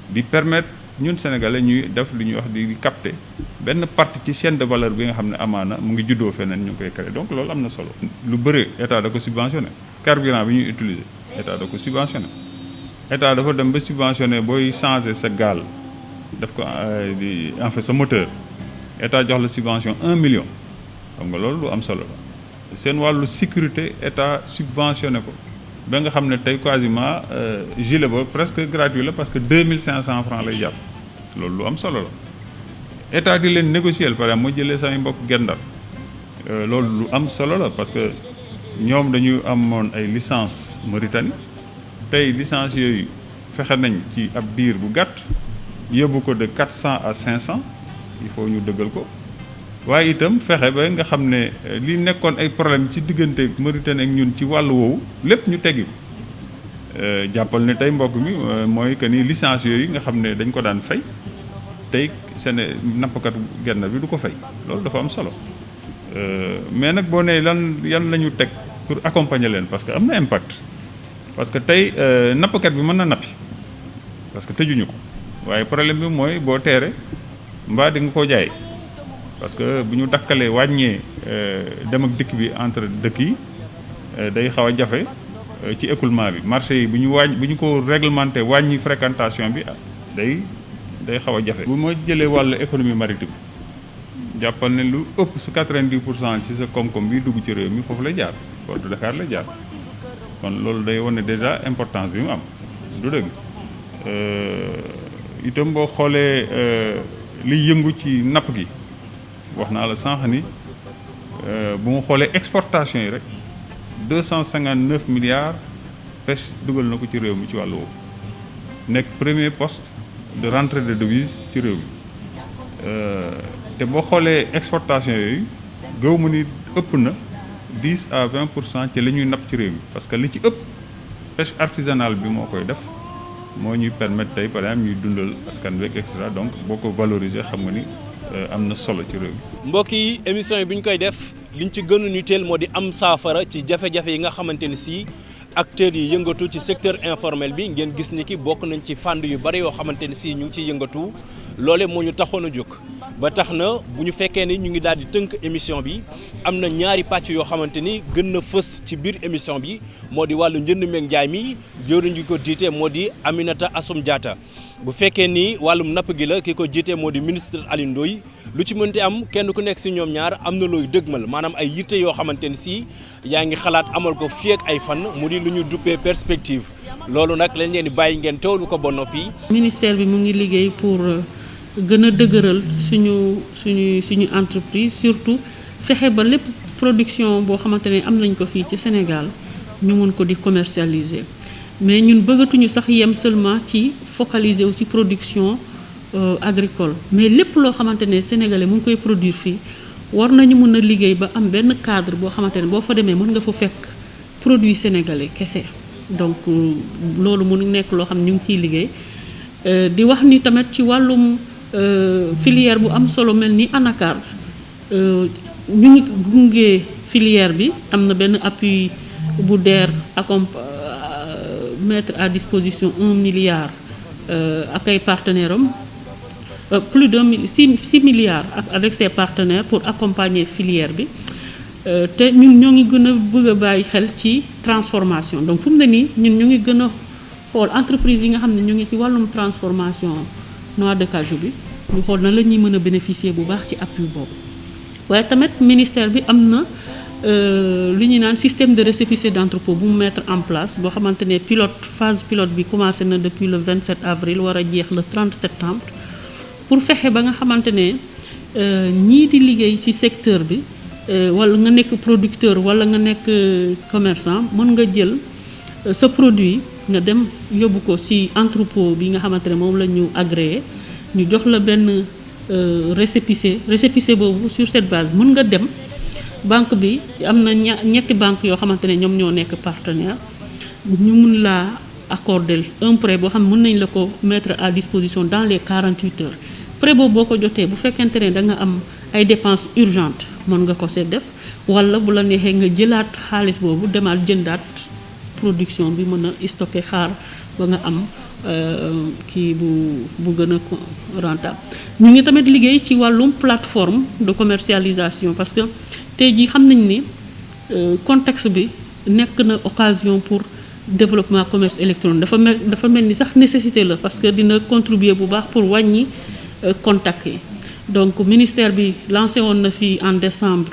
di permettre ñun Sénégalais ñuy def li ñuy wax di capter benn partie ci chaîne de valeur bi nga xam ne amaana mu ngi juddoo feneen ñu ngi koy créer donc loolu am na solo. lu bëre état da ko subventionné carburant bi ñuy utiliser. état da ko subventionné état dafa dem ba subventionné booy changer sa gaal daf ko en fait sa moteur état jox la subvention 1 million xam nga loolu lu am solo la seen wàllu sécurité état subventionné ko ba nga xam ne tey quasiment gilet ba presque gratuit la parce que 2500 francs lay jàpp loolu lu am solo la état di leen négocier par exemple moo jëlee samay mbokk gendar loolu lu am solo la parce que ñoom dañu amoon ay licence Mauritanie tey licence yooyu fexe nañ ci ab diir bu gàtt yóbbu ko de 400 à 500 il faut ñu dëggal ko waaye itam fexe ba nga xam ne li nekkoon ay problème ci diggante Mauritanie ak ñun ci wàllu woowu lépp ñu teggi ko jàppal ne tey mbokk mi mooy que ni licence yooyu nga xam ne dañ ko daan fay tey seen nappkat genn bi du ko fay loolu dafa am solo mais nag boo nee yan la ñu teg pour accompagner leen parce que am na impact parce que tey nappkat bi mën na nappi parce que tëjuñu ko waaye problème bi mooy boo teere mbaa di nga ko jaay parce que bu ñu dakkalee wàññee dem ak dikk bi entre dëkk yi day xaw a jafe ci écoulement bi marché yi bu ñu ko réglementé wàññi fréquentation bi day xaw a jafe. bu ma jëlee wàllu économie maritime jàppal ne lu ëpp su 90% ci sa koom-koom bi dugg ci réew mi foofu lay jaar port de Dakar lay jaar kon loolu day wane déjà importance bi mu am du dëgg itam boo xoolee liy yëngu ci napp gi wax naa la sànq ni bu mu xoolee exportation yi rek 259 milliards pêche dugal na ko ci réew mi ci wàllu woowu nekk premier poste de rentrée de devise ci réew mi te boo xoolee exportation yooyu gëw ma ni ëpp na 10 à 20% ci la ñuy napp ci réew mi parce que li ci ëpp pêche artisanale bi moo koy def moo ñuy permettre tey par exemple ñuy dundal askan wi et cetera donc boo ko valoriser xam nga ni am na solo ci réew mi. mbokk yi émission yi bi ñu koy def liñ ci gënu ñu teel moo di am saafara ci jafe-jafe yi nga xamante ni si acteurs yi yëngatu ci secteur informel bi ngeen gis ni ki bokk nañ ci fànn yu bari yoo xamante ni si ñu ngi ciy yëngatu loole moo ñu taxoon a jóg ba tax na bu ñu fekkee ni ñu ngi daal di tënk émission bi am na ñaari pàcc yoo xamante ni gën na fës ci biir émission bi moo di wàllu njënd meeg njaay mi jëwriñ gi ko jiite moo di Aminata Assome Diatta bu fekkee ni wàllum napp gi la ki ko jiite moo di ministre Alioune Ndoye lu ci mënti am kenn ku nekk si ñoom ñaar am na looy dëgmal maanaam ay yitte yoo xamante ni si yaa ngi xalaat amal ko fii ak ay fan mu di lu ñu duppee perspective loolu nag lañ leen di bàyyi ngeen teewlu ko ba noppi. ministère bi mu ngi liggéey pour gën a dëgëral suñu entreprise surtout fexe ba lépp production boo xamante ne am nañ ko fii ci Sénégal ñu mun ko di commercialiser mais ñun bëggatuñu sax yem seulement ci focaliser wu ci production agricole mais lépp loo xamante ne sénégalais mu ngi koy produire fii war nañu mun a liggéey ba am benn cadre boo xamante ne boo fa demee mën nga fa fekk produit sénégalais kese donc loolu mu nekk loo xam ne ñu ngi ciy liggéey di wax ni tamit ci wàllum filière bu am solo mel ni anacarde ñu ngi gunge filière bi am na benn appui bu DER mettre à disposition 1 milliard ak ay partenaires am plus de 6 milliards avec ses partenaires pour accompagner filière bi te ñun ñoo ngi gën a bëgg a bàyyi xel ci transformation donc fu mu ne nii ñun ñu ngi gën a xool entreprise yi nga xam ne ñu ngi ci wàllum transformation noix de cajou bi ñu xool na la ñuy mën a bénéficier bu baax ci appui boobu waaye tamit ministère bi am na li ñuy naan système de récépissé d'entrepôt bu mu mettre en place boo xamante ne phase pilote bi commencé na depuis le 27 avril war a jeex le 30 septembre pour fexe ba nga xamante ne ñii di liggéey ci secteur bi wala nga nekk producteur wala nga nekk commerçant mën nga jël sa produit nga dem yóbbu ko ci entrepôt bi nga xamante ne moom la ñu agréé ñu jox la benn récépissé boobu sur cette base mën nga dem banque bi am na ñetti banque yoo xamante ne ñoom ñoo nekk partenaire ñu mun laa accorder un prêt boo xam ne mën nañ la ko mettre à disposition dans les 48 heures prêt boobu boo ko jotee bu fekkente ne da nga am ay dépenses urgentes mën nga ko seet def wala bu la neexee nga jëlaat xaalis boobu demaat jëndaat production bi mën a stocké xaar ba nga am kii bu gën a rentable ñu ngi tamit liggéey ci wàllum plateforme de commercialisation parce que tey jii xam nañ ni contexte bi nekk na occasion pour développement commerce électronique dafa mel ni sax nécessité la parce que dina contribuer bu baax pour wàññi contact yi donc ministère bi lancé woon na fii en décembre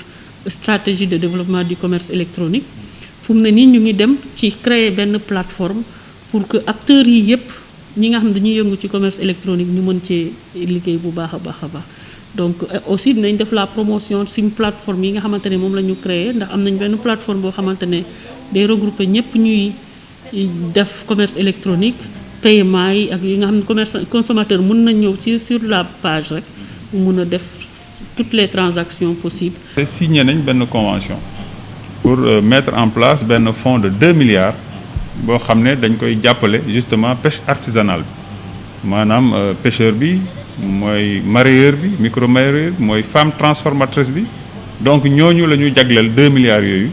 stratégie de développement du commerce électronique fu mu ne nii ñu ngi dem ci créer benn plateforme pour que acteurs yi yépp ñi nga xam ne dañuy yëngu ci commerce électronique ñu mën cee liggéey bu baax a baax a baax donc aussi dinañ def la promotion suñ plateforme yi nga xamante ne moom la ñu créé ndax am nañ benn plateforme boo xamante ne day regrouper ñëpp ñuy def commerce électronique paiement yi ak yi nga xam ne commerce consommateur mën nañ ñëw ci sur la page rek mën a def toutes les transactions possibles. signé nañ benn convention pour mettre en place benn fonds de 2 milliards boo xam ne dañ koy jàppale justement pêche artisanale bi maanaam pêcheur bi mooy mareyeur bi micro mareyeur mooy femme transformatrice bi donc ñooñu la ñu jagleel 2 milliards yooyu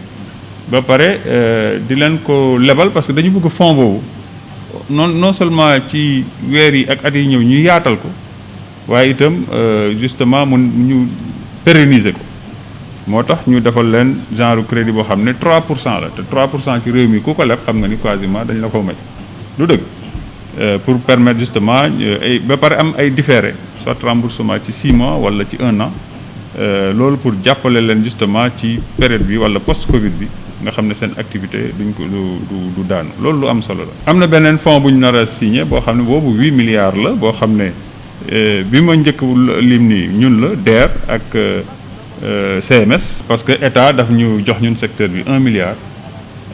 ba pare di leen ko lebal parce que dañu bëgg fonds boobu non seulement ci weer yi ak at yi ñëw ñu yaatal ko waaye itam justement mun ñu pérenniser ko moo tax ñu defal leen genre crédit boo xam ne 3% la te 3% ci réew mi ku ko leb xam nga ni quasiment dañ la ko may du dëgg pour permettre justement ay ba pare am ay différé soit remboursement ci 6 mois wala ci 1 an loolu pour jàppale leen justement ci période bi wala post Covid bi nga xam ne seen activité duñ ko du daanu loolu lu am solo la. am na beneen fonds bu ñu nar a signé boo xam ne boobu 8 milliards la boo xam ne bi ma njëkk lim nii ñun la DER ak CMS parce que état daf ñu jox ñun secteur bi 1 milliard.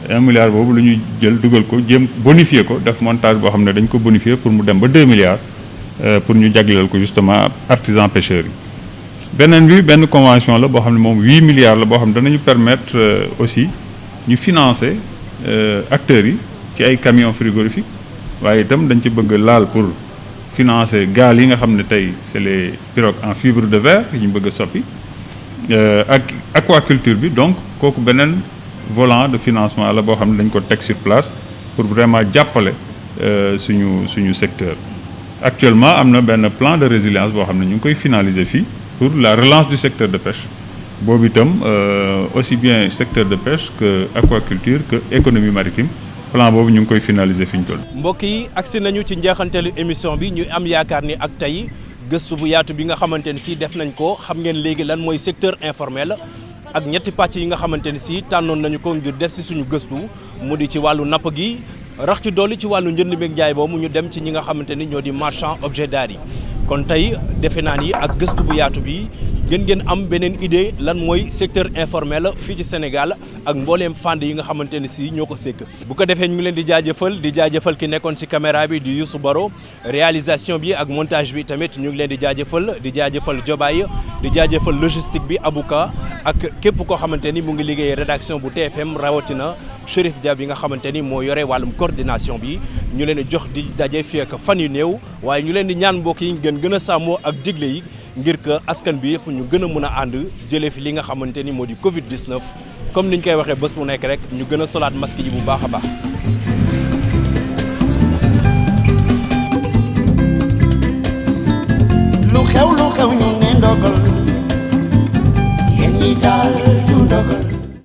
1 milliard boobu la ñuy jël dugal ko jéem bonifier ko def montage boo xam ne dañ ko bonifier pour mu dem ba 2 milliards pour ñu jagleel ko justement artisan pêcheurs yi. beneen bi benn convention la boo xam ne moom 8 milliards la boo xam ne danañu permettre aussi ñu financer acteurs yi ci ay camions frigorifiques waaye itam dañ ci bëgg laal pour financer gaal yi nga xam ne tey c'est les pirogues en fibre de verre yi ñu bëgg a soppi ak aquaculture bi. Donc kooku beneen volant de financement la boo xam ne dañ ko teg sur place pour vraiment jàppale suñu secteur. Actuellement am na benn plan de résilience boo xam ne ñu ngi koy finaliser fii pour la relance du secteur de pêche boobu itam aussi bien secteur de pêche que aquaculture que économie maritime plan boobu ñu ngi koy finaliser fi ñu toll. mbokk yi agsi nañu ci njeexanteelu émission bi ñu am yaakaar ni ak tey gëstu bu yaatu bi nga xamante ni si def nañ ko xam ngeen léegi lan mooy secteur informel ak ñetti pàcc yi nga xamante ni si tànnoon nañu ko ngir def si suñu gëstu mu di ci wàllu napp gi rax ci dolli ci wàllu njënd meeg jaay boobu ñu dem ci ñi nga xamante ni ñoo di marchand objet d'art yi kon tey defe naa ni ak gëstu bu yaatu bi gën ngeen am beneen idée lan mooy secteur informel fii ci Sénégal ak mbooleem fànn yi nga xamante ne si ñoo ko sekk bu ko defee ñu ngi leen di jaajëfal ki nekkoon si caméra bi di Youssou Baro réalisation bi ak montage bi tamit ñu ngi leen di jaajëfal Jobaay di jaajëfal logistique bi Abouka ak képp koo xamante ni mu ngi liggéey rédaction bu TFM rawatina Chérif Dia bi nga xamante ni moo yore wàllum coordination bi ñu leen di jox di daje fii ak fan yu néew waaye ñu leen di ñaan mbokk yi gën a sàmmoo ak digle yi ngir que askan bi yëpp ñu gën a mën a ànd jëlee fi li nga xamante ni moo di Covid 19 comme niñ koy waxee bés bu nekk rek ñu gën a solaat masque yi bu baax a baax. lu xew ñu ne ndogal yéen ñi daal du ndogal.